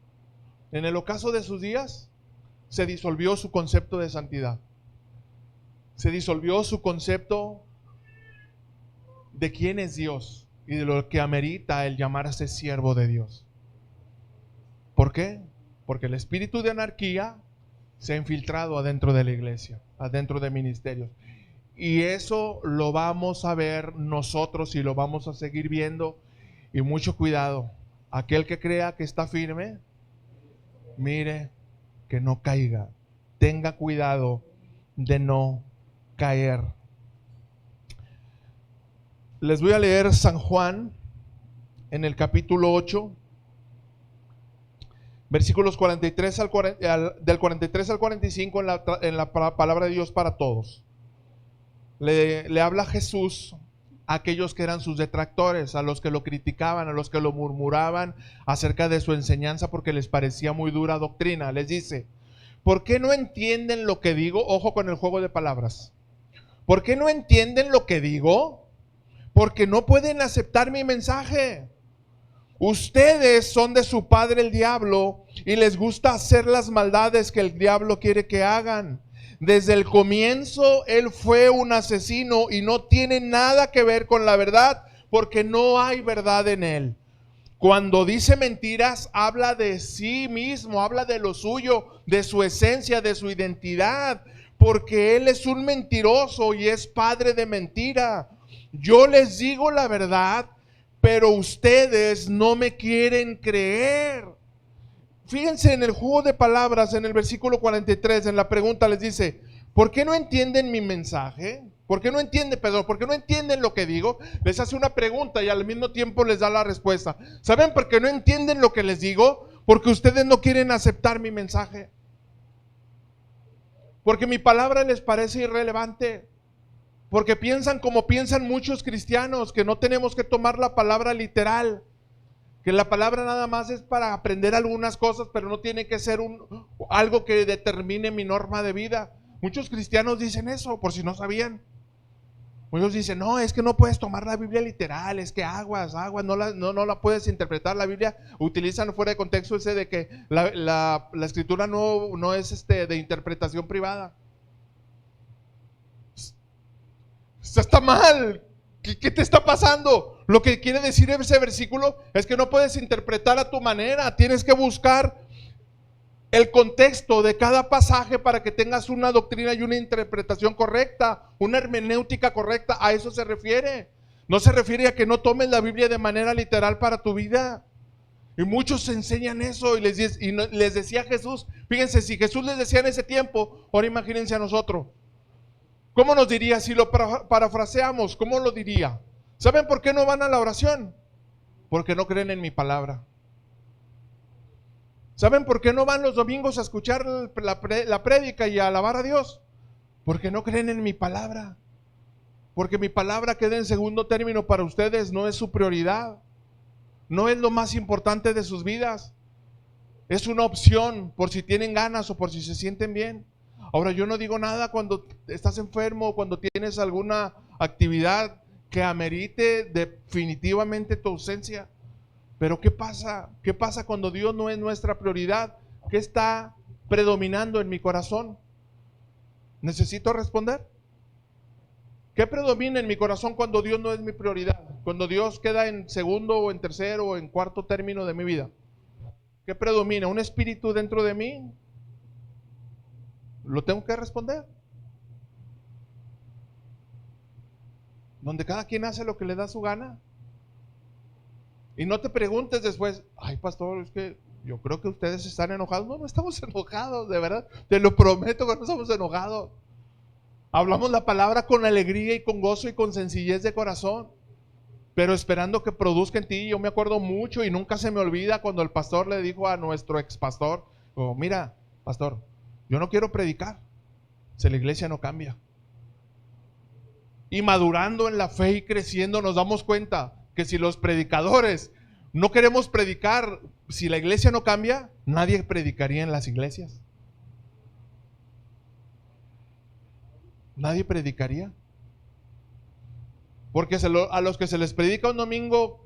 En el ocaso de sus días se disolvió su concepto de santidad. Se disolvió su concepto de quién es Dios y de lo que amerita el llamarse siervo de Dios. ¿Por qué? Porque el espíritu de anarquía se ha infiltrado adentro de la iglesia, adentro de ministerios. Y eso lo vamos a ver nosotros y lo vamos a seguir viendo. Y mucho cuidado. Aquel que crea que está firme, mire que no caiga. Tenga cuidado de no caer. Les voy a leer San Juan en el capítulo 8, versículos 43 del 43 al 45 en la palabra de Dios para todos. Le habla Jesús a aquellos que eran sus detractores, a los que lo criticaban, a los que lo murmuraban acerca de su enseñanza porque les parecía muy dura doctrina. Les dice, ¿por qué no entienden lo que digo? Ojo con el juego de palabras. ¿Por qué no entienden lo que digo? Porque no pueden aceptar mi mensaje. Ustedes son de su padre el diablo y les gusta hacer las maldades que el diablo quiere que hagan. Desde el comienzo él fue un asesino y no tiene nada que ver con la verdad porque no hay verdad en él. Cuando dice mentiras, habla de sí mismo, habla de lo suyo, de su esencia, de su identidad, porque él es un mentiroso y es padre de mentira. Yo les digo la verdad, pero ustedes no me quieren creer. Fíjense en el juego de palabras en el versículo 43, en la pregunta les dice, ¿por qué no entienden mi mensaje? ¿Por qué no entienden lo que digo? Les hace una pregunta y al mismo tiempo les da la respuesta. ¿Saben por qué no entienden lo que les digo? Porque ustedes no quieren aceptar mi mensaje. Porque mi palabra les parece irrelevante. Porque piensan como piensan muchos cristianos, que no tenemos que tomar la palabra literal. Que la palabra nada más es para aprender algunas cosas, pero no tiene que ser algo que determine mi norma de vida. Muchos cristianos dicen eso, por si no sabían. Muchos dicen, no, es que no puedes tomar la Biblia literal, es que aguas, no la puedes interpretar. La Biblia utilizan fuera de contexto ese de que la escritura no es de interpretación privada. Eso está mal. ¿Qué te está pasando? Lo que quiere decir ese versículo es que no puedes interpretar a tu manera. Tienes que buscar el contexto de cada pasaje para que tengas una doctrina y una interpretación correcta, una hermenéutica correcta. A eso se refiere. No se refiere a que no tomes la Biblia de manera literal para tu vida. Y muchos enseñan eso y les decía Jesús. Fíjense, si Jesús les decía en ese tiempo, ahora imagínense a nosotros. ¿Cómo nos diría? Si lo parafraseamos, ¿cómo lo diría? ¿Saben por qué no van a la oración? Porque no creen en mi palabra. ¿Saben por qué no van los domingos a escuchar la prédica y a alabar a Dios? Porque no creen en mi palabra. Porque mi palabra queda en segundo término para ustedes, no es su prioridad. No es lo más importante de sus vidas. Es una opción por si tienen ganas o por si se sienten bien. Ahora, yo no digo nada cuando estás enfermo o cuando tienes alguna actividad que amerite definitivamente tu ausencia. Pero ¿qué pasa? ¿Qué pasa cuando Dios no es nuestra prioridad? ¿Qué está predominando en mi corazón? ¿Necesito responder? ¿Qué predomina en mi corazón cuando Dios no es mi prioridad? Cuando Dios queda en segundo o en tercero o en cuarto término de mi vida. ¿Qué predomina? ¿Un espíritu dentro de mí? Lo tengo que responder. Donde cada quien hace lo que le da su gana. Y no te preguntes después, ay pastor, es que yo creo que ustedes están enojados. No, no estamos enojados, de verdad. Te lo prometo que no estamos enojados. Hablamos la palabra con alegría y con gozo y con sencillez de corazón, pero esperando que produzca en ti. Yo me acuerdo mucho y nunca se me olvida cuando el pastor le dijo a nuestro ex pastor, oh, mira, pastor, yo no quiero predicar si la iglesia no cambia. Y madurando en la fe y creciendo nos damos cuenta que si los predicadores no queremos predicar, si la iglesia no cambia, nadie predicaría en las iglesias. Nadie predicaría. Porque a los que se les predica un domingo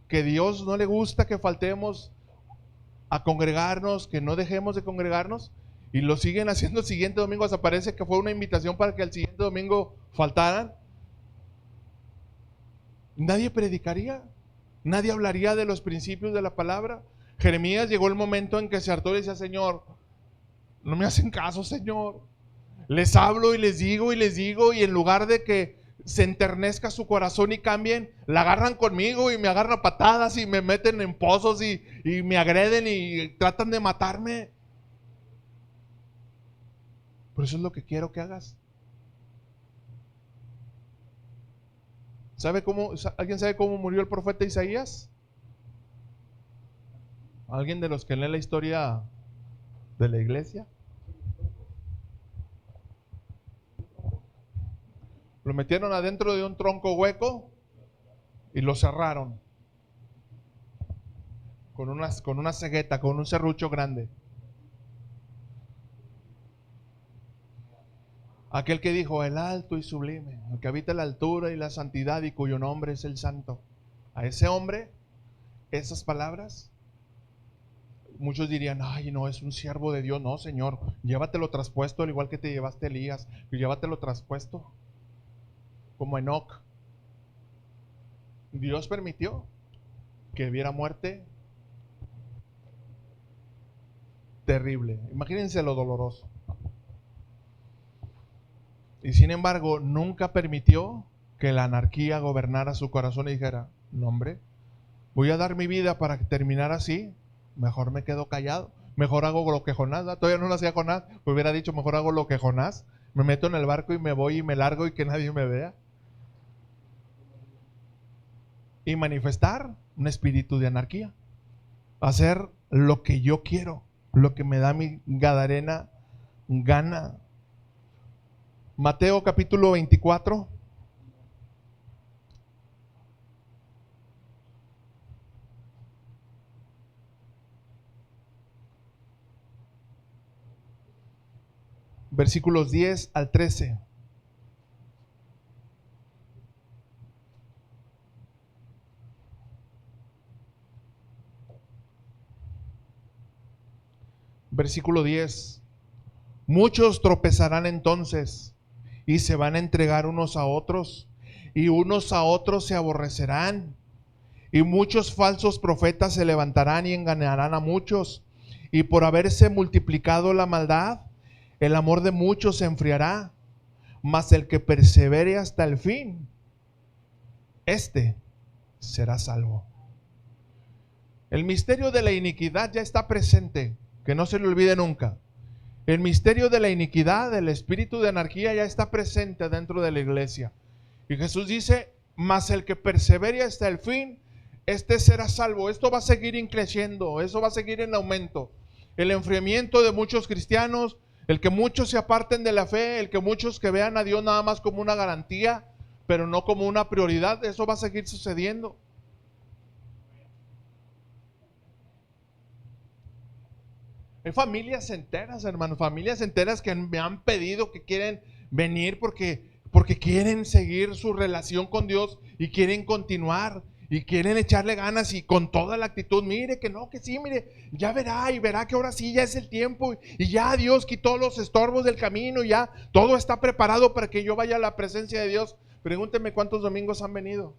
que Dios no le gusta que faltemos a congregarnos, que no dejemos de congregarnos, y lo siguen haciendo el siguiente domingo, hasta parece que fue una invitación para que el siguiente domingo faltaran. Nadie predicaría, nadie hablaría de los principios de la palabra. Jeremías llegó el momento en que se hartó y decía, Señor, no me hacen caso, Señor. Les hablo y les digo, y en lugar de que se enternezca su corazón y cambien, la agarran conmigo y me agarran a patadas y me meten en pozos y me agreden y tratan de matarme. Por eso es lo que quiero que hagas. ¿Alguien sabe cómo murió el profeta Isaías? ¿Alguien de los que lee la historia de la iglesia? Lo metieron adentro de un tronco hueco y lo cerraron con una cegueta, con un serrucho grande. Aquel que dijo, el alto y sublime, el que habita la altura y la santidad y cuyo nombre es el santo. A ese hombre, esas palabras, muchos dirían, ay no, es un siervo de Dios. No, Señor, llévatelo traspuesto al igual que te llevaste a Elías, y llévatelo traspuesto como Enoc. Dios permitió que viera muerte terrible. Imagínense lo doloroso. Y sin embargo, nunca permitió que la anarquía gobernara su corazón y dijera, no hombre, voy a dar mi vida para terminar así, mejor me quedo callado, mejor hago lo que Jonás, todavía no lo hacía Jonás, me hubiera dicho, mejor hago lo que Jonás, me meto en el barco y me voy y me largo y que nadie me vea. Y manifestar un espíritu de anarquía, hacer lo que yo quiero, lo que me da mi gadarena gana. Mateo capítulo 24. Versículos 10 al 13. Versículo 10. Muchos tropezarán entonces y se van a entregar unos a otros, y unos a otros se aborrecerán, y muchos falsos profetas se levantarán y engañarán a muchos, y por haberse multiplicado la maldad, el amor de muchos se enfriará, mas el que persevere hasta el fin, este será salvo. El misterio de la iniquidad ya está presente, que no se le olvide nunca. El misterio de la iniquidad, del espíritu de anarquía ya está presente dentro de la iglesia. Y Jesús dice, mas el que persevere hasta el fin, este será salvo. Esto va a seguir creciendo, eso va a seguir en aumento. El enfriamiento de muchos cristianos, el que muchos se aparten de la fe, el que muchos que vean a Dios nada más como una garantía, pero no como una prioridad, eso va a seguir sucediendo. Hay familias enteras, hermanos, familias enteras que me han pedido que quieren venir porque quieren seguir su relación con Dios y quieren continuar. y quieren echarle ganas y con toda la actitud, mire que no, que sí, mire, ya verá y verá que ahora sí ya es el tiempo y ya Dios quitó los estorbos del camino, ya todo está preparado para que yo vaya a la presencia de Dios. Pregúnteme cuántos domingos han venido.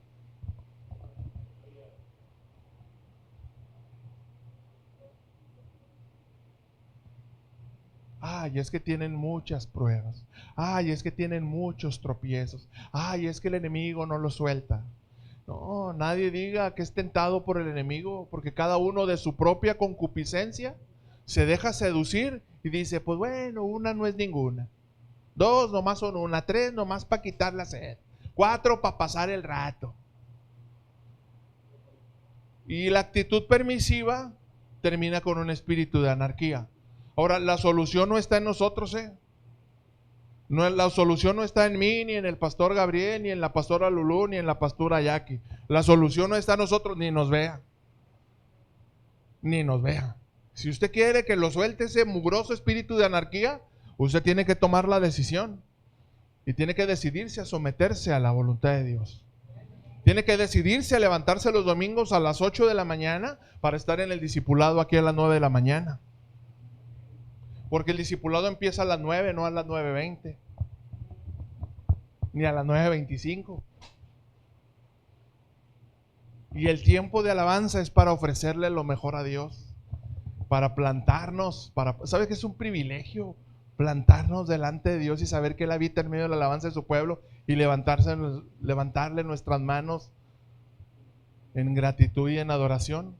Ay, es que tienen muchas pruebas. Ay, es que tienen muchos tropiezos. Ay, es que el enemigo no lo suelta. No, nadie diga que es tentado por el enemigo, porque cada uno de su propia concupiscencia se deja seducir y dice, pues bueno, una no es ninguna. Dos nomás son una, tres nomás para quitar la sed, cuatro para pasar el rato. Y la actitud permisiva termina con un espíritu de anarquía. Ahora, la solución no está en nosotros, No, la solución no está en mí, ni en el pastor Gabriel, ni en la pastora Lulú, ni en la pastora Jackie. La solución no está en nosotros, ni nos vea. Ni nos vea. Si usted quiere que lo suelte ese mugroso espíritu de anarquía, usted tiene que tomar la decisión. Y tiene que decidirse a someterse a la voluntad de Dios. Tiene que decidirse a levantarse los domingos a las 8 de la mañana para estar en el discipulado aquí a las 9 de la mañana. Porque el discipulado empieza a las 9, no a las 9:20. Ni a las 9:25. Y el tiempo de alabanza es para ofrecerle lo mejor a Dios. Para plantarnos. ¿Sabe que es un privilegio? Plantarnos delante de Dios y saber que Él habita en medio de la alabanza de su pueblo. Y levantarle nuestras manos en gratitud y en adoración.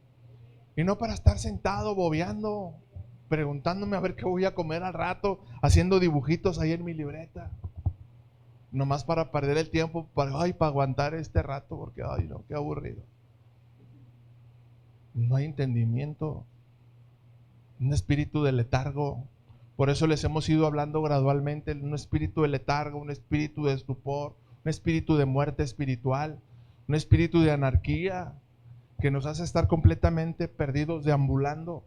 Y no para estar sentado bobeando, preguntándome a ver qué voy a comer al rato, haciendo dibujitos ahí en mi libreta, nomás para perder el tiempo, para aguantar este rato, porque ay no, qué aburrido. No hay entendimiento, un espíritu de letargo. Por eso les hemos ido hablando gradualmente, un espíritu de letargo, un espíritu de estupor, un espíritu de muerte espiritual, un espíritu de anarquía que nos hace estar completamente perdidos, deambulando.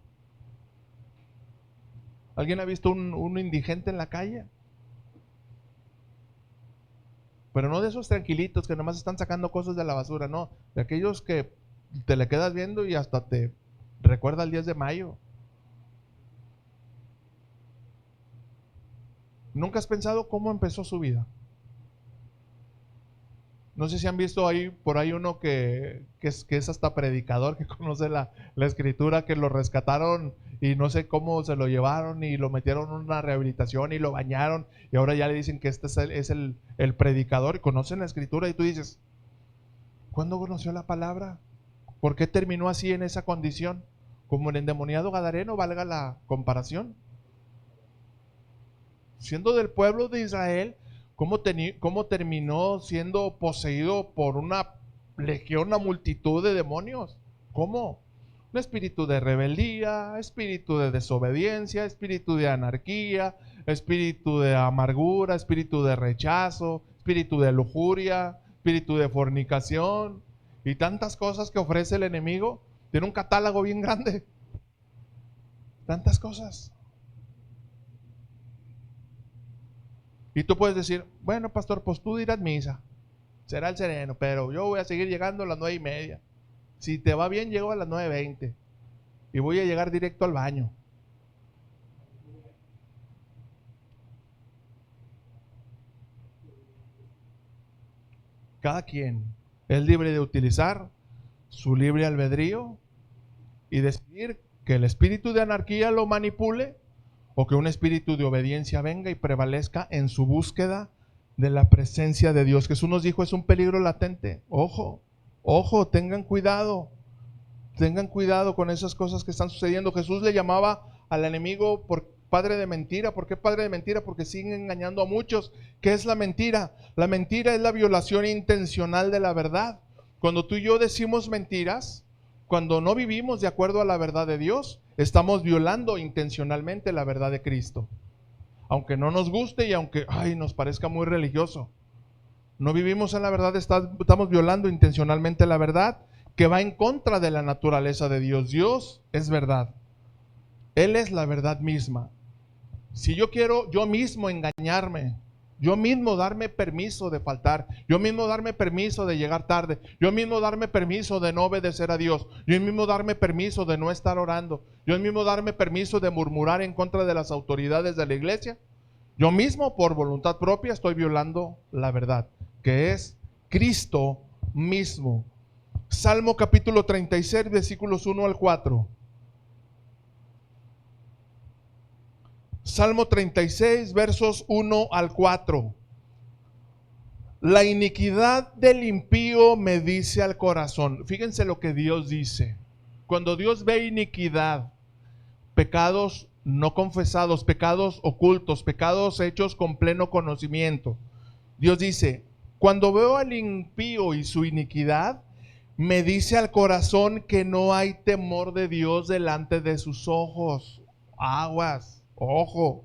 ¿Alguien ha visto un indigente en la calle? Pero no de esos tranquilitos que nomás están sacando cosas de la basura, no, de aquellos que te le quedas viendo y hasta te recuerda el 10 de mayo. ¿Nunca has pensado cómo empezó su vida? No sé si han visto ahí por ahí uno que es hasta predicador, que conoce la escritura, que lo rescataron y no sé cómo se lo llevaron y lo metieron en una rehabilitación y lo bañaron y ahora ya le dicen que este es el predicador y conocen la escritura y tú dices, ¿cuándo conoció la palabra? ¿Por qué terminó así en esa condición? Como el endemoniado gadareno, valga la comparación. Siendo del pueblo de Israel, ¿cómo terminó siendo poseído por una legión, una multitud de demonios? ¿Cómo? Un espíritu de rebeldía, espíritu de desobediencia, espíritu de anarquía, espíritu de amargura, espíritu de rechazo, espíritu de lujuria, espíritu de fornicación y tantas cosas que ofrece el enemigo. Tiene un catálogo bien grande. Tantas cosas. Y tú puedes decir, bueno, pastor, pues tú dirás misa, será el sereno, pero yo voy a seguir llegando a las 9:30. Si te va bien, llego a las 9:20 y voy a llegar directo al baño. Cada quien es libre de utilizar su libre albedrío y decidir que el espíritu de anarquía lo manipule o que un espíritu de obediencia venga y prevalezca en su búsqueda de la presencia de Dios. Jesús nos dijo, es un peligro latente. Ojo, ojo, tengan cuidado con esas cosas que están sucediendo. Jesús le llamaba al enemigo por padre de mentira. ¿Por qué padre de mentira? Porque siguen engañando a muchos. ¿Qué es la mentira? La mentira es la violación intencional de la verdad. Cuando tú y yo decimos mentiras, cuando no vivimos de acuerdo a la verdad de Dios, estamos violando intencionalmente la verdad de Cristo. Aunque no nos guste y aunque nos parezca muy religioso, no vivimos en la verdad, estamos violando intencionalmente la verdad que va en contra de la naturaleza de Dios. Dios es verdad. Él es la verdad misma. Si yo quiero yo mismo engañarme Yo mismo darme permiso de faltar. Yo mismo darme permiso de llegar tarde. Yo mismo darme permiso de no obedecer a Dios. Yo mismo darme permiso de no estar orando. Yo mismo darme permiso de murmurar en contra de las autoridades de la iglesia. Yo mismo, por voluntad propia, estoy violando la verdad, que es Cristo mismo. Salmo capítulo 36, versículos 1 al 4. Salmo 36, versos 1 al 4. La iniquidad del impío me dice al corazón. Fíjense lo que Dios dice. Cuando Dios ve iniquidad, pecados no confesados, pecados ocultos, pecados hechos con pleno conocimiento, Dios dice, cuando veo al impío y su iniquidad, me dice al corazón que no hay temor de Dios delante de sus ojos. Aguas, ojo.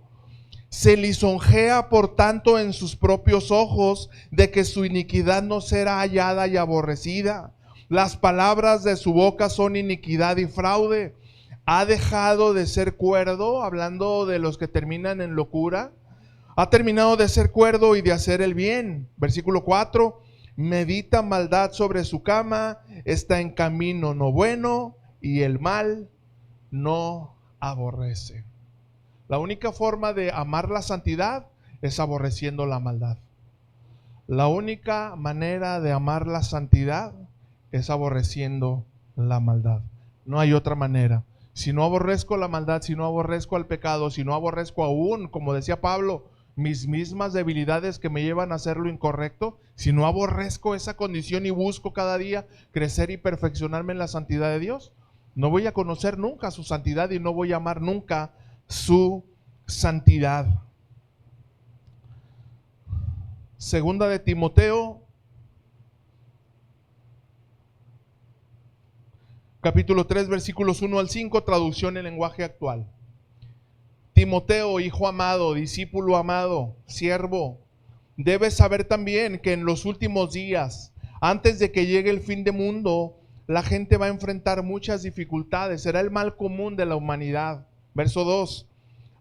Se lisonjea por tanto en sus propios ojos de que su iniquidad no será hallada y aborrecida. Las palabras de su boca son iniquidad y fraude. Ha dejado de ser cuerdo, hablando de los que terminan en locura. Ha terminado de ser cuerdo y de hacer el bien. Versículo 4. Medita maldad sobre su cama, está en camino no bueno y el mal no aborrece. La única forma de amar la santidad es aborreciendo la maldad. La única manera de amar la santidad es aborreciendo la maldad. No hay otra manera. Si no aborrezco la maldad, si no aborrezco al pecado, si no aborrezco aún, como decía Pablo, mis mismas debilidades que me llevan a hacer lo incorrecto, si no aborrezco esa condición y busco cada día crecer y perfeccionarme en la santidad de Dios, no voy a conocer nunca su santidad y no voy a amar nunca su santidad. Segunda de Timoteo, capítulo 3, versículos 1 al 5, traducción en lenguaje actual. Timoteo, hijo amado, discípulo amado, siervo, debes saber también que en los últimos días, antes de que llegue el fin del mundo, la gente va a enfrentar muchas dificultades. Será el mal común de la humanidad. Verso 2.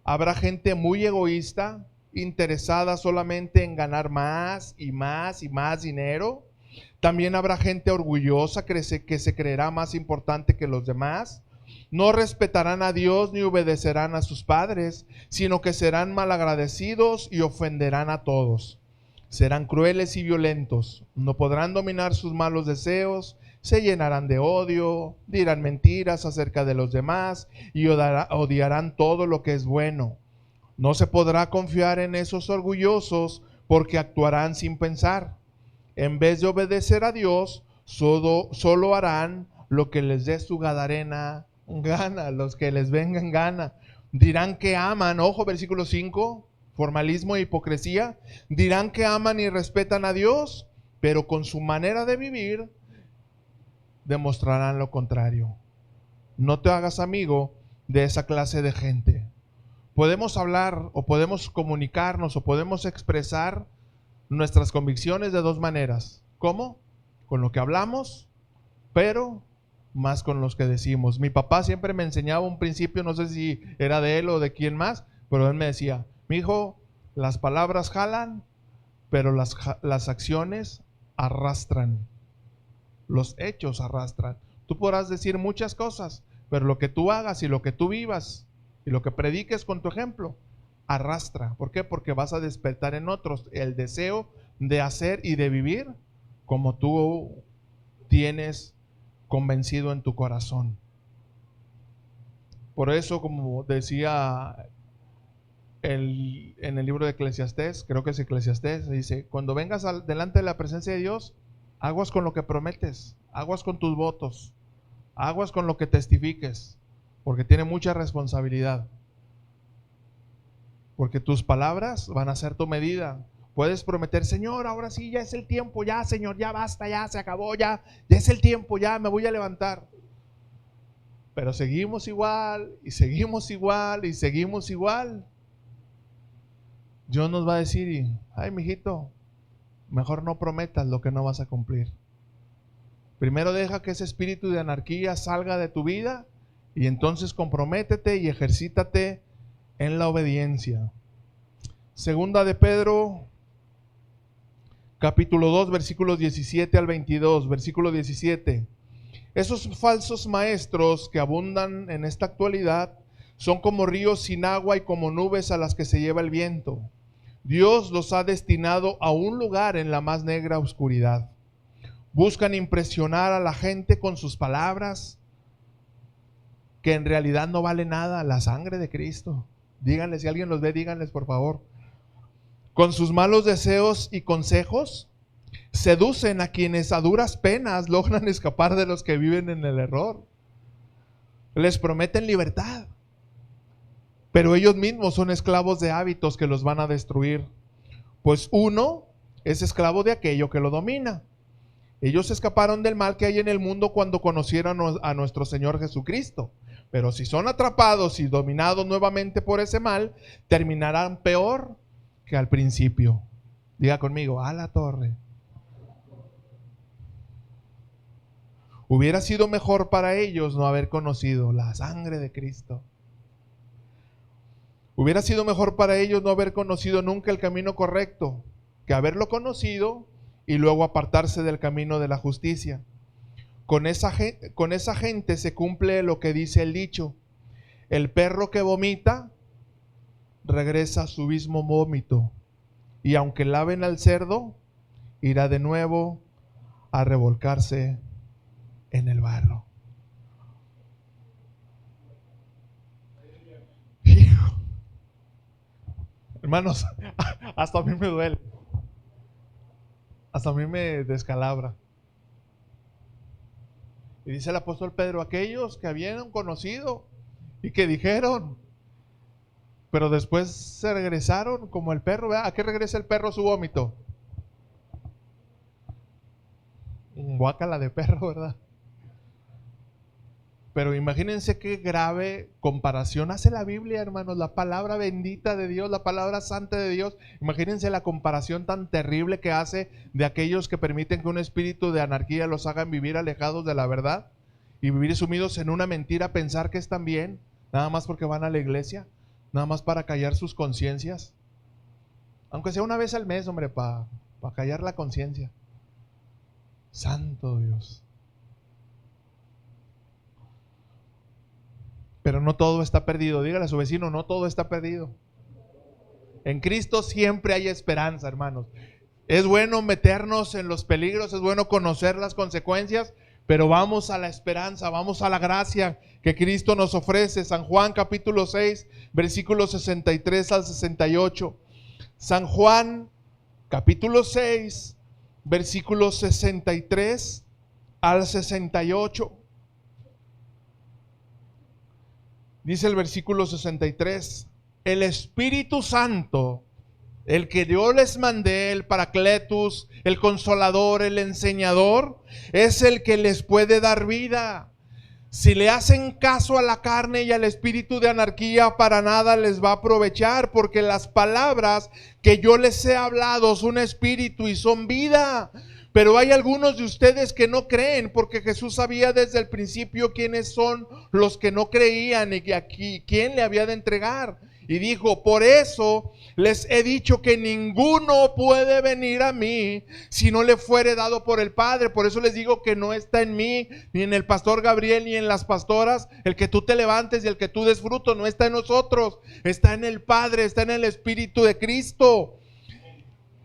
Habrá gente muy egoísta, interesada solamente en ganar más y más y más dinero. También habrá gente orgullosa que se creerá más importante que los demás. No respetarán a Dios ni obedecerán a sus padres, sino que serán malagradecidos y ofenderán a todos. Serán crueles y violentos, no podrán dominar sus malos deseos, se llenarán de odio, dirán mentiras acerca de los demás y odiarán todo lo que es bueno. No se podrá confiar en esos orgullosos porque actuarán sin pensar. En vez de obedecer a Dios, solo harán lo que les dé su gadarena gana, los que les vengan gana. Dirán que aman, ojo, versículo 5, formalismo e hipocresía. Dirán que aman y respetan a Dios, pero con su manera de vivir demostrarán lo contrario. No te hagas amigo de esa clase de gente. Podemos hablar o podemos comunicarnos o podemos expresar nuestras convicciones de dos maneras. ¿Cómo? Con lo que hablamos, pero más con los que decimos. Mi papá siempre me enseñaba un principio, no sé si era de él o de quién más, pero él me decía, mijo, las palabras jalan, pero las acciones arrastran. Los hechos arrastran. Tú podrás decir muchas cosas, pero lo que tú hagas y lo que tú vivas y lo que prediques con tu ejemplo, arrastra. ¿Por qué? Porque vas a despertar en otros el deseo de hacer y de vivir como tú tienes convencido en tu corazón. Por eso, como decía en el libro de Eclesiastés, creo que es Eclesiastés, dice, cuando vengas delante de la presencia de Dios, aguas con lo que prometes, aguas con tus votos, aguas con lo que testifiques, porque tiene mucha responsabilidad. Porque tus palabras van a ser tu medida. Puedes prometer, Señor, ahora sí, ya es el tiempo, ya, Señor, ya basta, ya se acabó, ya es el tiempo, ya me voy a levantar. Pero seguimos igual, y seguimos igual, y seguimos igual. Dios nos va a decir, ay, mijito, mejor no prometas lo que no vas a cumplir. Primero deja que ese espíritu de anarquía salga de tu vida, y entonces comprométete y ejercítate en la obediencia. Segunda de Pedro, capítulo 2, versículos 17 al 22, versículo 17. Esos falsos maestros que abundan en esta actualidad son como ríos sin agua y como nubes a las que se lleva el viento. Dios los ha destinado a un lugar en la más negra oscuridad. Buscan impresionar a la gente con sus palabras, que en realidad no vale nada, la sangre de Cristo. Díganle, si alguien los ve, díganles por favor. Con sus malos deseos y consejos, seducen a quienes a duras penas logran escapar de los que viven en el error. Les prometen libertad, pero ellos mismos son esclavos de hábitos que los van a destruir. Pues uno es esclavo de aquello que lo domina. Ellos escaparon del mal que hay en el mundo cuando conocieron a nuestro Señor Jesucristo. Pero si son atrapados y dominados nuevamente por ese mal, terminarán peor que al principio. Diga conmigo, a la torre. Hubiera sido mejor para ellos no haber conocido la sangre de Cristo. Hubiera sido mejor para ellos no haber conocido nunca el camino correcto, que haberlo conocido y luego apartarse del camino de la justicia. Con esa gente se cumple lo que dice el dicho: el perro que vomita regresa a su mismo vómito, y aunque laven al cerdo, irá de nuevo a revolcarse en el barro. Hijo. Hermanos, hasta a mí me duele. Hasta a mí me descalabra. Y dice el apóstol Pedro, aquellos que habían conocido y que dijeron, pero después se regresaron como el perro. ¿Verdad? ¿A qué regresa el perro su vómito? Un guácala de perro, ¿verdad? Pero imagínense qué grave comparación hace la Biblia, hermanos, la palabra bendita de Dios, la palabra santa de Dios. Imagínense la comparación tan terrible que hace de aquellos que permiten que un espíritu de anarquía los hagan vivir alejados de la verdad y vivir sumidos en una mentira, pensar que están bien, nada más porque van a la iglesia, nada más para callar sus conciencias. Aunque sea una vez al mes, hombre, para callar la conciencia. Santo Dios. Pero no todo está perdido. Dígale a su vecino, no todo está perdido. En Cristo siempre hay esperanza, hermanos. Es bueno meternos en los peligros, es bueno conocer las consecuencias, pero vamos a la esperanza, vamos a la gracia que Cristo nos ofrece. San Juan capítulo 6, versículos 63 al 68. San Juan capítulo 6, versículos 63 al 68. Dice el versículo 63, el Espíritu Santo, el que yo les mandé, el Paracletus, el Consolador, el Enseñador, es el que les puede dar vida. Si le hacen caso a la carne y al espíritu de anarquía, para nada les va a aprovechar, porque las palabras que yo les he hablado son espíritu y son vida. Pero hay algunos de ustedes que no creen, porque Jesús sabía desde el principio quiénes son los que no creían y quién le había de entregar. Y dijo, por eso les he dicho que ninguno puede venir a mí si no le fuere dado por el Padre. Por eso les digo que no está en mí, ni en el pastor Gabriel, ni en las pastoras, el que tú te levantes y el que tú des fruto. No está en nosotros, está en el Padre, está en el Espíritu de Cristo.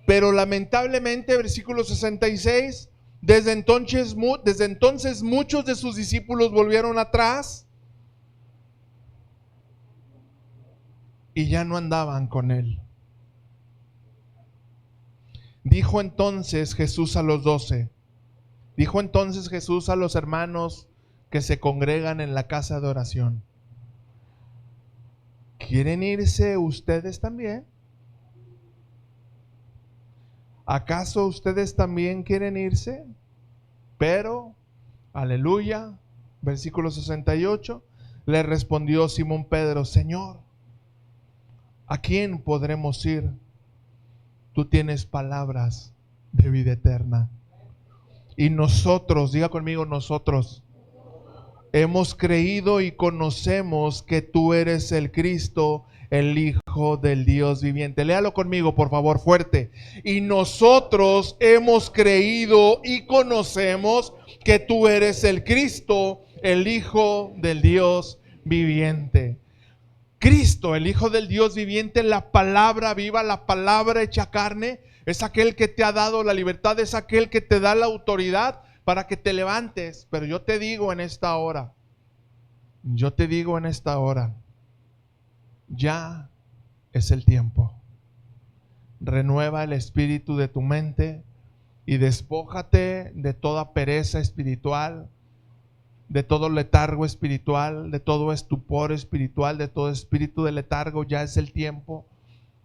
Pero lamentablemente, versículo 66, desde entonces muchos de sus discípulos volvieron atrás y ya no andaban con él. Dijo entonces Jesús a los 12, dijo entonces Jesús a los hermanos que se congregan en la casa de oración, ¿quieren irse ustedes también? ¿Acaso ustedes también quieren irse? Pero, aleluya, versículo 68, le respondió Simón Pedro, Señor, ¿a quién podremos ir? Tú tienes palabras de vida eterna. Y nosotros, diga conmigo, nosotros hemos creído y conocemos que tú eres el Cristo, el Hijo del Dios viviente. Léalo conmigo, por favor, fuerte. Y nosotros hemos creído y conocemos que tú eres el Cristo, el Hijo del Dios viviente. Cristo, el Hijo del Dios viviente, la palabra viva, la palabra hecha carne, es aquel que te ha dado la libertad, es aquel que te da la autoridad para que te levantes. Pero yo te digo en esta hora, ya es el tiempo. Renueva el espíritu de tu mente y despójate de toda pereza espiritual, de todo letargo espiritual, de todo estupor espiritual, de todo espíritu de letargo. Ya es el tiempo.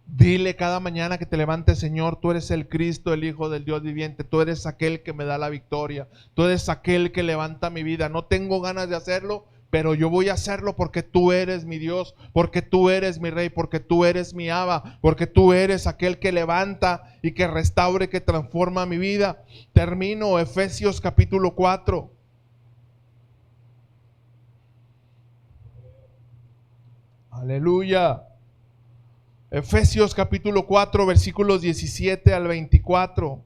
Dile cada mañana que te levantes: Señor, tú eres el Cristo, el Hijo del Dios viviente, tú eres aquel que me da la victoria, tú eres aquel que levanta mi vida. No tengo ganas de hacerlo, pero yo voy a hacerlo porque tú eres mi Dios, porque tú eres mi Rey, porque tú eres mi Abba, porque tú eres aquel que levanta y que restaura y que transforma mi vida. Termino, Efesios capítulo 4. Aleluya. Efesios capítulo 4, versículos 17 al 24.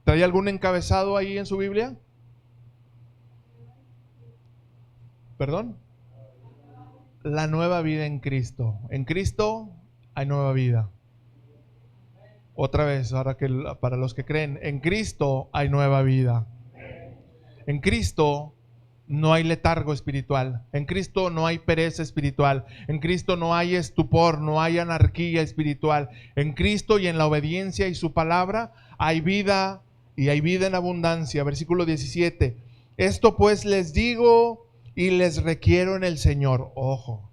¿Trae algún encabezado ahí en su Biblia? ¿Perdón? La nueva vida en Cristo. En Cristo hay nueva vida. Otra vez, ahora que para los que creen, en Cristo hay nueva vida. En Cristo no hay letargo espiritual. En Cristo no hay pereza espiritual. En Cristo no hay estupor, no hay anarquía espiritual. En Cristo y en la obediencia y su palabra hay vida, y hay vida en abundancia. Versículo 17. Esto pues les digo y les requiero en el Señor. Ojo.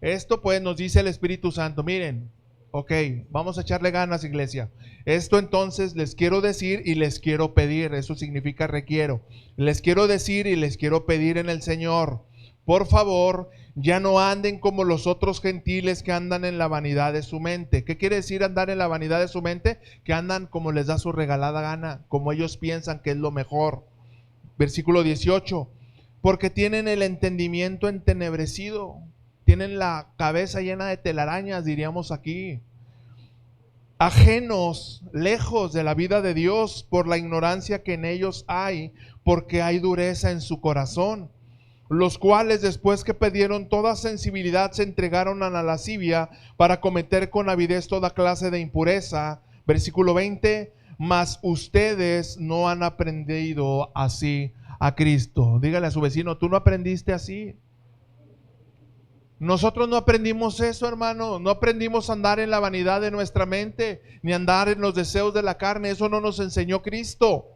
Esto pues nos dice el Espíritu Santo. Miren, ok, vamos a echarle ganas, iglesia. Esto entonces les quiero decir y les quiero pedir. Eso significa requiero. Les quiero decir y les quiero pedir en el Señor. Por favor, ya no anden como los otros gentiles que andan en la vanidad de su mente. ¿Qué quiere decir andar en la vanidad de su mente? Que andan como les da su regalada gana, como ellos piensan que es lo mejor. Versículo 18. Porque tienen el entendimiento entenebrecido. Tienen la cabeza llena de telarañas, diríamos aquí. Ajenos, lejos de la vida de Dios por la ignorancia que en ellos hay, porque hay dureza en su corazón. Los cuales después que perdieron toda sensibilidad se entregaron a la lascivia para cometer con avidez toda clase de impureza. Versículo 20. Mas ustedes no han aprendido así a Cristo. Dígale a su vecino: tú no aprendiste así. Nosotros no aprendimos eso, hermano. No aprendimos a andar en la vanidad de nuestra mente, ni andar en los deseos de la carne. Eso no nos enseñó Cristo.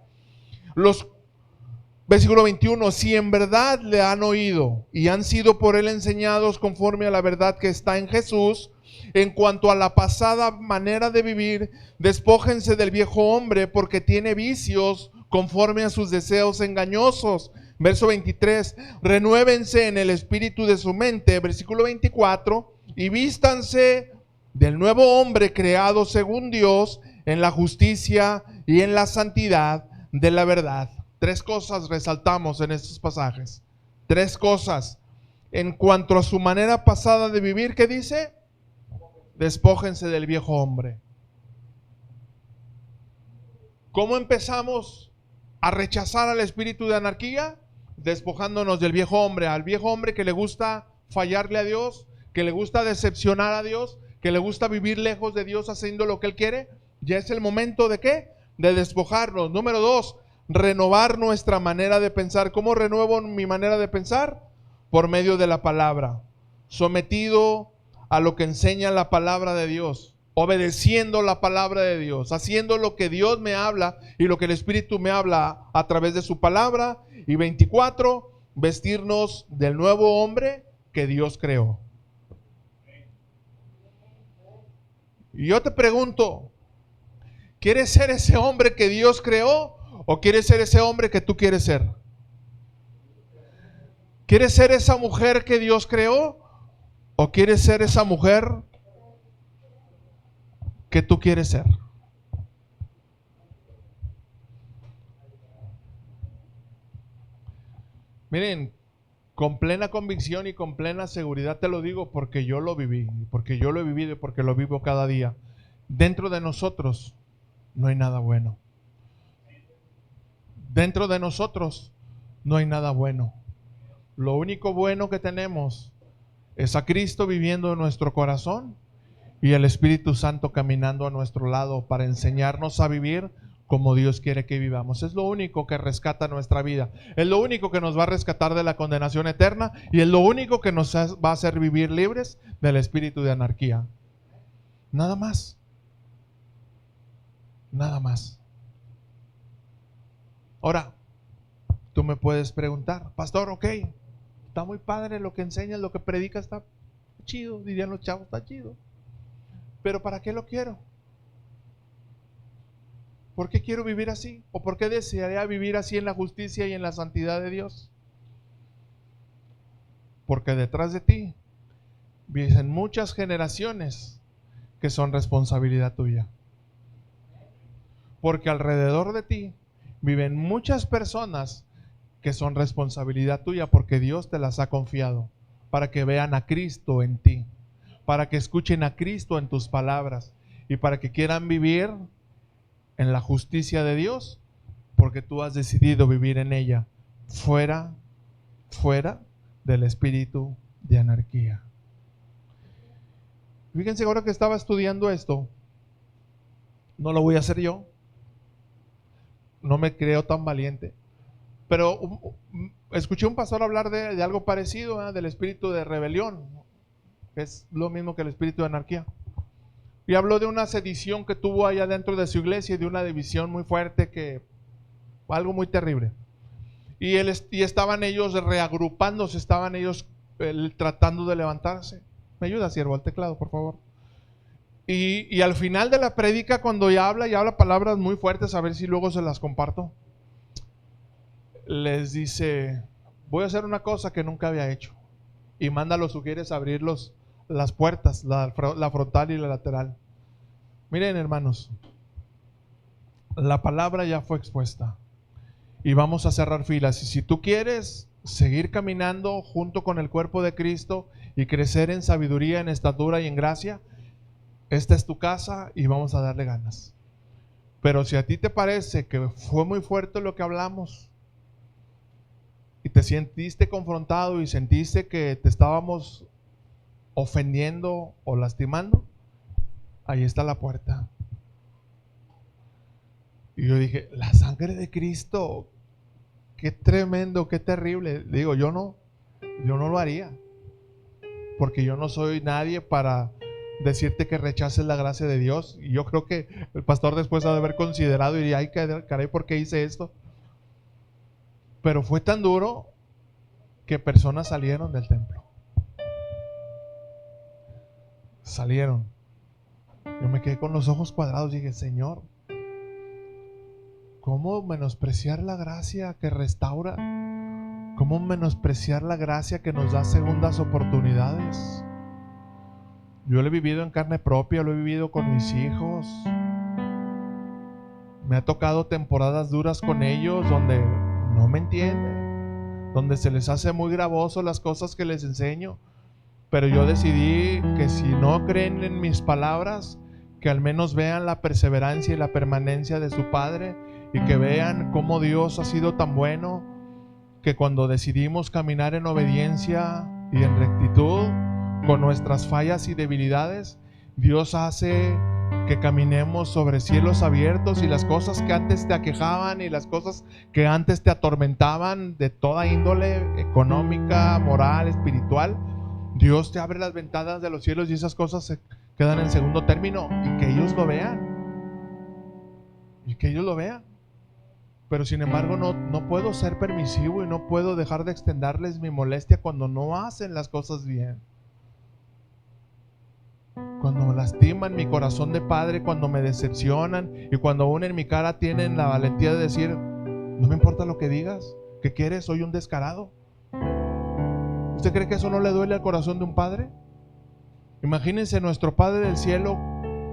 Versículo 21. Si en verdad le han oído y han sido por él enseñados conforme a la verdad que está en Jesús, en cuanto a la pasada manera de vivir, despójense del viejo hombre porque tiene vicios conforme a sus deseos engañosos. Verso 23, renuévense en el espíritu de su mente. Versículo 24, y vístanse del nuevo hombre creado según Dios en la justicia y en la santidad de la verdad. Tres cosas resaltamos en estos pasajes. Tres cosas. En cuanto a su manera pasada de vivir, ¿qué dice? Despójense del viejo hombre. ¿Cómo empezamos a rechazar al espíritu de anarquía? Despojándonos del viejo hombre, al viejo hombre que le gusta fallarle a Dios, que le gusta decepcionar a Dios, que le gusta vivir lejos de Dios haciendo lo que Él quiere. Ya es el momento ¿de qué? De despojarnos. Número 2, renovar nuestra manera de pensar. ¿Cómo renuevo mi manera de pensar? Por medio de la palabra, sometido a lo que enseña la palabra de Dios, obedeciendo la palabra de Dios, haciendo lo que Dios me habla y lo que el Espíritu me habla a través de su palabra. Y 24, vestirnos del nuevo hombre que Dios creó. Y yo te pregunto, ¿quieres ser ese hombre que Dios creó o quieres ser ese hombre que tú quieres ser? ¿Quieres ser esa mujer que Dios creó o quieres ser esa mujer que tú quieres ser? Miren, con plena convicción y con plena seguridad te lo digo porque yo lo viví, porque yo lo he vivido y porque lo vivo cada día. Dentro de nosotros no hay nada bueno. Dentro de nosotros no hay nada bueno. Lo único bueno que tenemos es a Cristo viviendo en nuestro corazón y el Espíritu Santo caminando a nuestro lado para enseñarnos a vivir como Dios quiere que vivamos. Es lo único que rescata nuestra vida. Es lo único que nos va a rescatar de la condenación eterna y es lo único que nos va a hacer vivir libres del espíritu de anarquía. Nada más. Nada más. Ahora, tú me puedes preguntar, pastor, ok, está muy padre lo que enseñas, lo que predicas, está chido, dirían los chavos, está chido. Pero ¿para qué lo quiero? ¿Por qué quiero vivir así? ¿O por qué desearía vivir así en la justicia y en la santidad de Dios? Porque detrás de ti viven muchas generaciones que son responsabilidad tuya. Porque alrededor de ti viven muchas personas que son responsabilidad tuya porque Dios te las ha confiado para que vean a Cristo en ti, para que escuchen a Cristo en tus palabras y para que quieran vivir en la justicia de Dios porque tú has decidido vivir en ella, fuera del espíritu de anarquía. Fíjense, ahora que estaba estudiando esto, no lo voy a hacer yo, no me creo tan valiente, pero escuché un pastor hablar de algo parecido, del espíritu de rebelión, que es lo mismo que el espíritu de anarquía. Y habló de una sedición que tuvo allá dentro de su iglesia y de una división muy fuerte, algo muy terrible. Y estaban ellos reagrupándose, estaban ellos tratando de levantarse. ¿Me ayuda, siervo, al teclado, por favor? Y al final de la prédica, cuando ya habla palabras muy fuertes, a ver si luego se las comparto, les dice, voy a hacer una cosa que nunca había hecho. Y manda a los sugieres a abrir las puertas, la frontal y la lateral. Miren, hermanos, la palabra ya fue expuesta y vamos a cerrar filas. Y si tú quieres seguir caminando junto con el cuerpo de Cristo y crecer en sabiduría, en estatura y en gracia, esta es tu casa y vamos a darle ganas. Pero si a ti te parece que fue muy fuerte lo que hablamos y te sentiste confrontado y sentiste que te estábamos ofendiendo o lastimando, ahí está la puerta. Y yo dije, la sangre de Cristo, qué tremendo, qué terrible. Digo, yo no lo haría, porque yo no soy nadie para decirte que rechaces la gracia de Dios. Y yo creo que el pastor después ha de haber considerado y diría, ay, caray, ¿por qué hice esto? Pero fue tan duro que personas salieron del templo. Salieron. Yo me quedé con los ojos cuadrados y dije, Señor, ¿cómo menospreciar la gracia que restaura? ¿Cómo menospreciar la gracia que nos da segundas oportunidades? Yo lo he vivido en carne propia, lo he vivido con mis hijos. Me ha tocado temporadas duras con ellos donde no me entienden, donde se les hace muy gravoso las cosas que les enseño. Pero yo decidí que si no creen en mis palabras, que al menos vean la perseverancia y la permanencia de su Padre y que vean cómo Dios ha sido tan bueno, que cuando decidimos caminar en obediencia y en rectitud con nuestras fallas y debilidades, Dios hace que caminemos sobre cielos abiertos y las cosas que antes te aquejaban y las cosas que antes te atormentaban de toda índole económica, moral, espiritual, Dios te abre las ventanas de los cielos y esas cosas se quedan en segundo término y que ellos lo vean. Y que ellos lo vean. Pero sin embargo no puedo ser permisivo y no puedo dejar de extenderles mi molestia cuando no hacen las cosas bien. Cuando lastiman mi corazón de padre, cuando me decepcionan y cuando aún en mi cara tienen la valentía de decir, no me importa lo que digas, ¿qué quieres? Soy un descarado. ¿Usted cree que eso no le duele al corazón de un padre? Imagínense nuestro Padre del cielo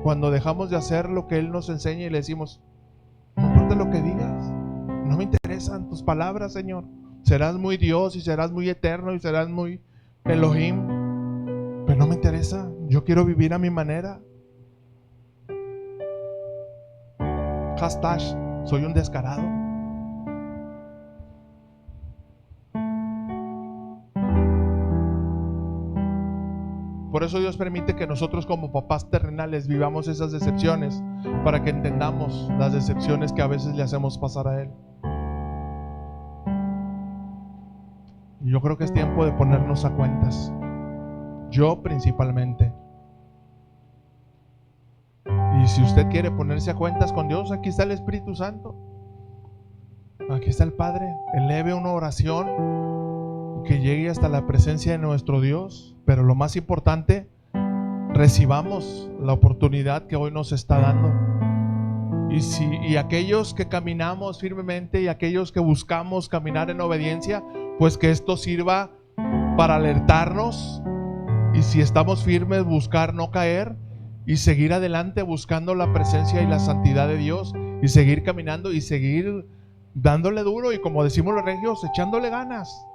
cuando dejamos de hacer lo que Él nos enseña y le decimos, no importa lo que digas, no me interesan tus palabras, Señor, serás muy Dios y serás muy eterno y serás muy Elohim, pero no me interesa. Yo quiero vivir a mi manera. Hashtag, soy un descarado. Por eso Dios permite que nosotros como papás terrenales vivamos esas decepciones, para que entendamos las decepciones que a veces le hacemos pasar a Él. Y yo creo que es tiempo de ponernos a cuentas. Yo principalmente. Y si usted quiere ponerse a cuentas con Dios, aquí está el Espíritu Santo. Aquí está el Padre. Eleve una oración que llegue hasta la presencia de nuestro Dios. Pero lo más importante, recibamos la oportunidad que hoy nos está dando. Y aquellos que caminamos firmemente y aquellos que buscamos caminar en obediencia, pues que esto sirva para alertarnos. Y si estamos firmes, buscar no caer y seguir adelante buscando la presencia y la santidad de Dios, y seguir caminando y seguir dándole duro, y como decimos los regios, echándole ganas.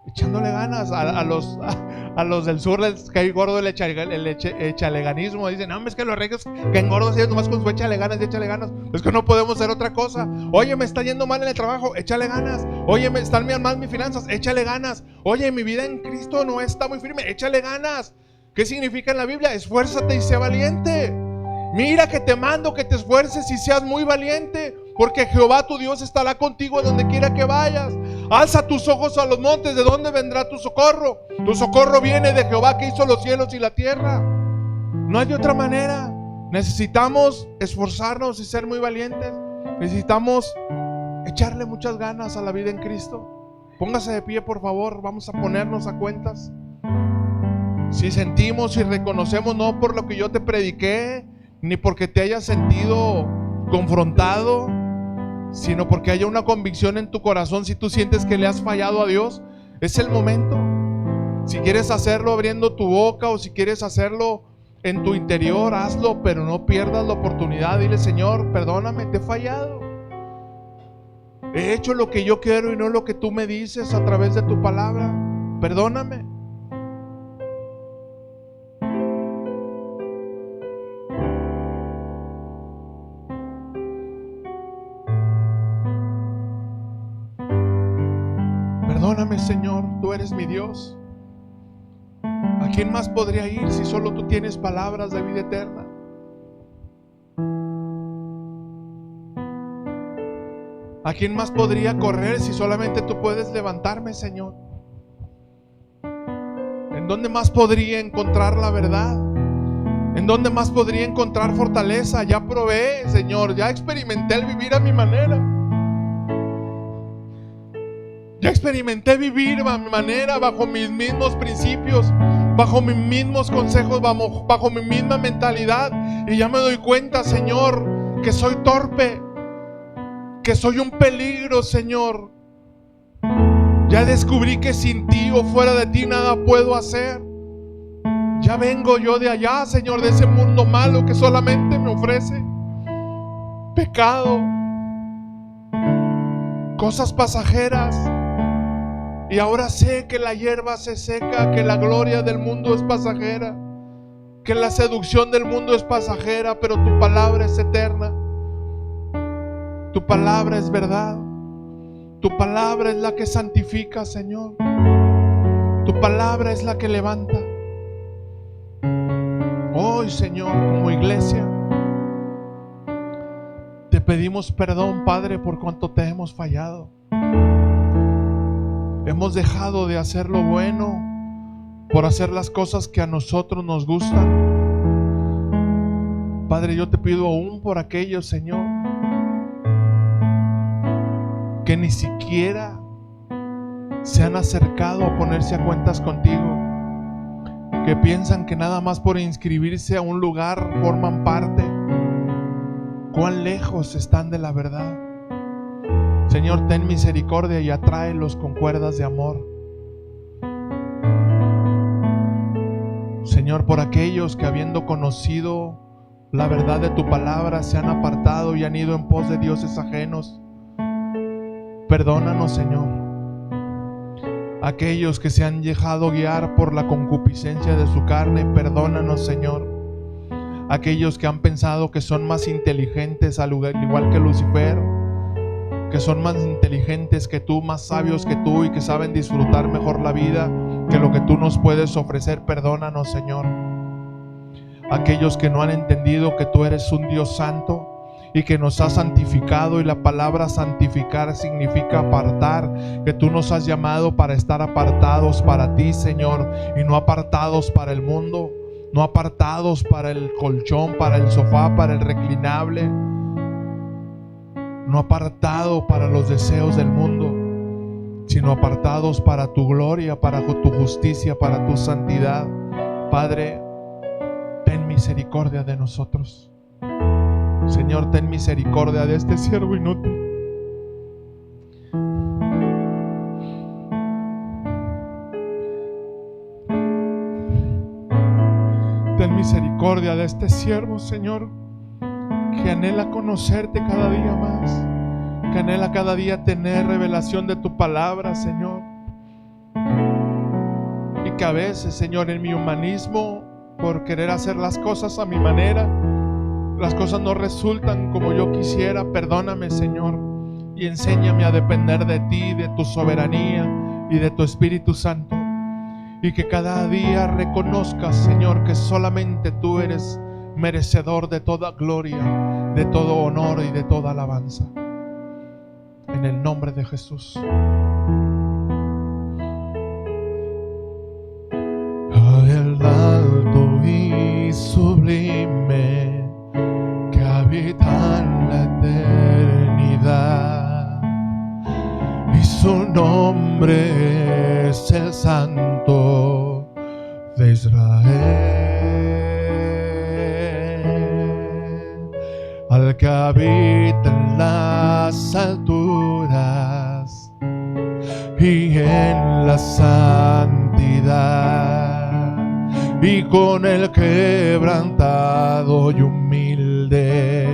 Echándole ganas a los del sur les cae gordo el echaleganismo. Dicen, no, es que los regios caen gordos ellos nomás con su échale ganas y échale ganas. Es que no podemos hacer otra cosa. Oye, me está yendo mal en el trabajo, échale ganas. Oye, me están mal mis finanzas, échale ganas. Oye, mi vida en Cristo no está muy firme, échale ganas. ¿Qué significa en la Biblia? Esfuérzate y sé valiente. Mira que te mando que te esfuerces y seas muy valiente, porque Jehová tu Dios estará contigo donde quiera que vayas. Alza tus ojos a los montes, ¿de dónde vendrá tu socorro? Tu socorro viene de Jehová, que hizo los cielos y la tierra. No hay de otra manera. Necesitamos esforzarnos y ser muy valientes. Necesitamos echarle muchas ganas a la vida en Cristo. Póngase de pie, por favor. Vamos a ponernos a cuentas. Si sentimos y reconocemos, no por lo que yo te prediqué, ni porque te hayas sentido confrontado, sino porque haya una convicción en tu corazón. Si tú sientes que le has fallado a Dios, es el momento. Si quieres hacerlo abriendo tu boca, o si quieres hacerlo en tu interior, hazlo, pero no pierdas la oportunidad. Dile, Señor, perdóname, te he fallado. He hecho lo que yo quiero y no lo que tú me dices a través de tu palabra. Perdóname. Perdóname, Señor, tú eres mi Dios. ¿A quién más podría ir si solo tú tienes palabras de vida eterna? ¿A quién más podría correr si solamente tú puedes levantarme, Señor? ¿En dónde más podría encontrar la verdad? ¿En dónde más podría encontrar fortaleza? Ya probé, Señor, ya experimenté el vivir a mi manera. Ya experimenté vivir a mi manera, bajo mis mismos principios, bajo mis mismos consejos, bajo mi misma mentalidad. Y ya me doy cuenta, Señor, que soy torpe, que soy un peligro, Señor. Ya descubrí que sin ti o fuera de ti nada puedo hacer. Ya vengo yo de allá, Señor, de ese mundo malo que solamente me ofrece pecado, cosas pasajeras. Y ahora sé que la hierba se seca, que la gloria del mundo es pasajera, que la seducción del mundo es pasajera, pero tu palabra es eterna. Tu palabra es verdad. Tu palabra es la que santifica, Señor. Tu palabra es la que levanta. Hoy, Señor, como iglesia, te pedimos perdón, Padre, por cuanto te hemos fallado. Hemos dejado de hacer lo bueno por hacer las cosas que a nosotros nos gustan. Padre, yo te pido aún por aquellos, Señor, que ni siquiera se han acercado a ponerse a cuentas contigo, que piensan que nada más por inscribirse a un lugar forman parte. Cuán lejos están de la verdad. Señor, ten misericordia y atráelos con cuerdas de amor. Señor, por aquellos que habiendo conocido la verdad de tu palabra se han apartado y han ido en pos de dioses ajenos, perdónanos, Señor. Aquellos que se han dejado guiar por la concupiscencia de su carne, perdónanos, Señor. Aquellos que han pensado que son más inteligentes, al igual que Lucifer, que son más inteligentes que tú, más sabios que tú, y que saben disfrutar mejor la vida que lo que tú nos puedes ofrecer, perdónanos, Señor. Aquellos que no han entendido que tú eres un Dios santo y que nos has santificado, y la palabra santificar significa apartar, que tú nos has llamado para estar apartados para ti, Señor, y no apartados para el mundo, no apartados para el colchón, para el sofá, para el reclinable, no apartados para los deseos del mundo, sino apartados para tu gloria, para tu justicia, para tu santidad. Padre, ten misericordia de nosotros. Señor, ten misericordia de este siervo inútil. Ten misericordia de este siervo, Señor, que anhela conocerte cada día más, que anhela cada día tener revelación de tu palabra, Señor. Y que a veces, Señor, en mi humanismo, por querer hacer las cosas a mi manera, las cosas no resultan como yo quisiera. Perdóname, Señor, y enséñame a depender de ti, de tu soberanía y de tu Espíritu Santo. Y que cada día reconozcas, Señor, que solamente tú eres merecedor de toda gloria, de todo honor y de toda alabanza. En el nombre de Jesús. El alto y sublime que habita en la eternidad, y su nombre es el Santo de Israel, al que habita en las alturas y en la santidad, y con el quebrantado y humilde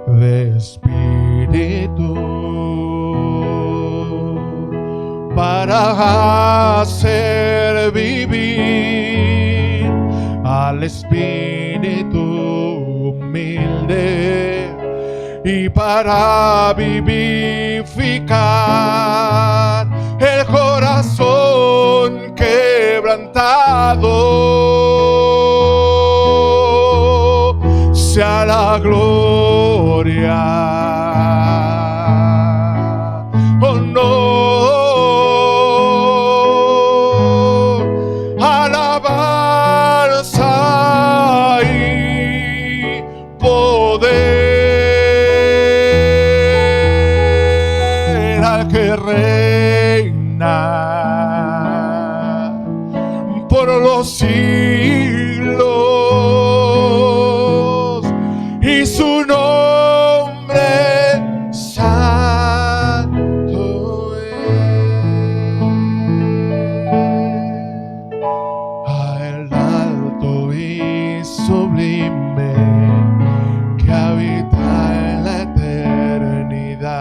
de espíritu, para hacer vivir al espíritu humilde, y para vivificar el corazón quebrantado. Sea la gloria, honor, alabanza y poder al que reina por los siglos, y su nombre santo es. El alto y sublime que habita en la eternidad,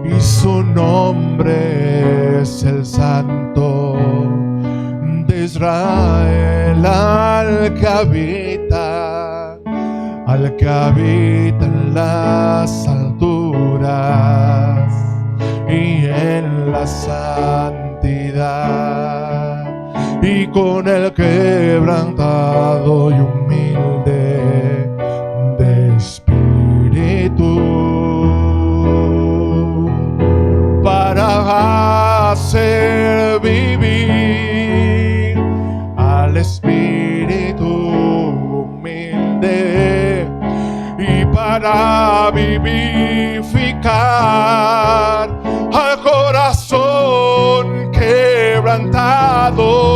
y su nombre es el Santo de Israel, al que habita en las alturas y en la santidad, y con el quebrantado y humilde de espíritu, para hacer vivir al espíritu humilde, y para vivificar al corazón quebrantado.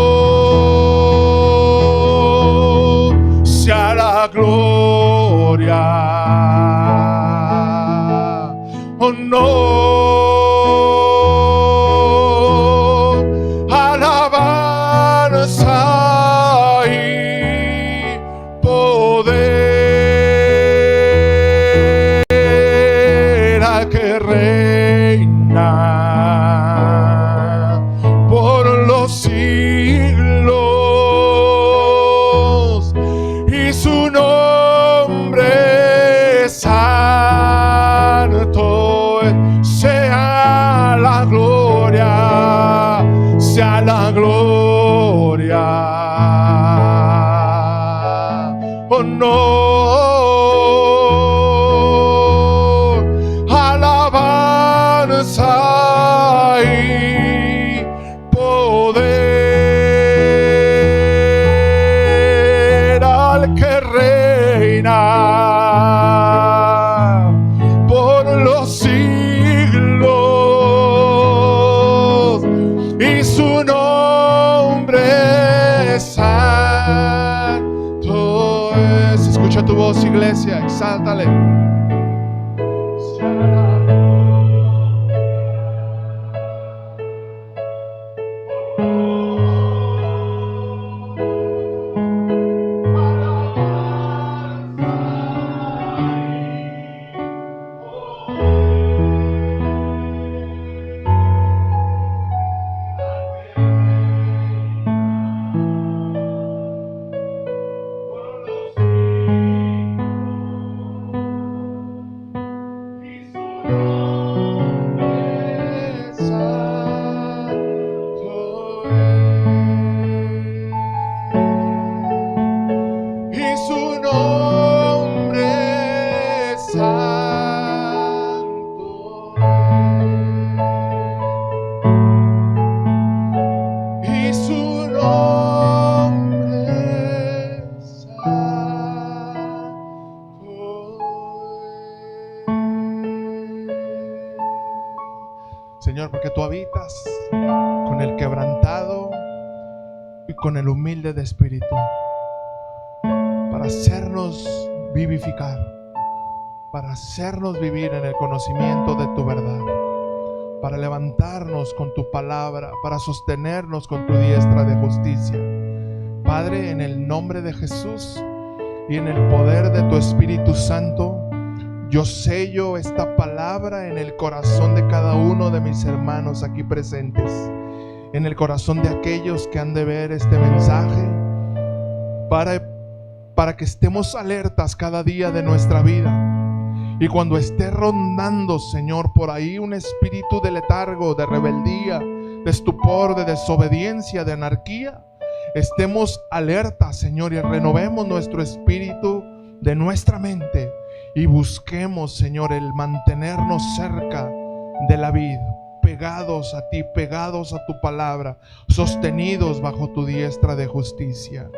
Sea la gloria, honor, alabanza y poder al que reina siglos, y su nombre santo sea la gloria, sea la gloria, honor, alabanza y poder al que reina por los siglos, y su nombre santo es. Escucha tu voz, iglesia, exáltale. Señor, porque tú habitas con el quebrantado y con el humilde de espíritu, para hacernos vivificar, para hacernos vivir en el conocimiento de tu verdad, para levantarnos con tu palabra, para sostenernos con tu diestra de justicia. Padre, en el nombre de Jesús y en el poder de tu Espíritu Santo, yo sello esta palabra en el corazón de cada uno de mis hermanos aquí presentes, en el corazón de aquellos que han de ver este mensaje, para que estemos alertas cada día de nuestra vida. Y cuando esté rondando, Señor, por ahí un espíritu de letargo, de rebeldía, de estupor, de desobediencia, de anarquía, estemos alertas, Señor, y renovemos nuestro espíritu de nuestra mente y busquemos, Señor, el mantenernos cerca de la vid, pegados a ti, pegados a tu palabra, sostenidos bajo tu diestra de justicia.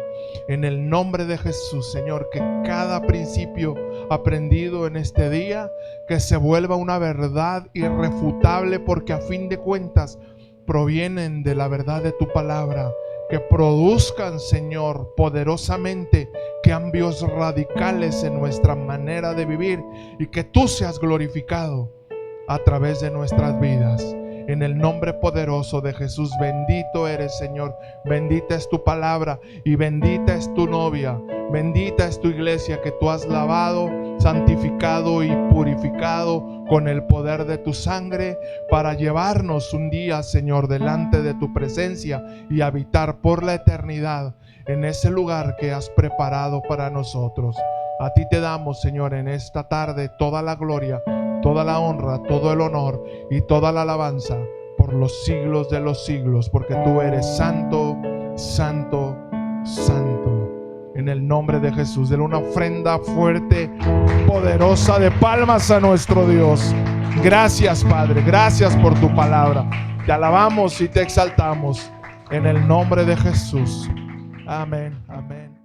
En el nombre de Jesús, Señor, que cada principio aprendido en este día, que se vuelva una verdad irrefutable, porque a fin de cuentas provienen de la verdad de tu palabra, que produzcan, Señor, poderosamente cambios radicales en nuestra manera de vivir, y que tú seas glorificado a través de nuestras vidas. En el nombre poderoso de Jesús, bendito eres, Señor. Bendita es tu palabra y bendita es tu novia. Bendita es tu iglesia que tú has lavado, santificado y purificado con el poder de tu sangre, para llevarnos un día, Señor, delante de tu presencia y habitar por la eternidad en ese lugar que has preparado para nosotros. A ti te damos, Señor, en esta tarde toda la gloria, toda la honra, todo el honor y toda la alabanza por los siglos de los siglos, porque tú eres santo, santo, santo. En el nombre de Jesús, denle una ofrenda fuerte, poderosa de palmas a nuestro Dios. Gracias, Padre, gracias por tu palabra. Te alabamos y te exaltamos en el nombre de Jesús. Amén, amén.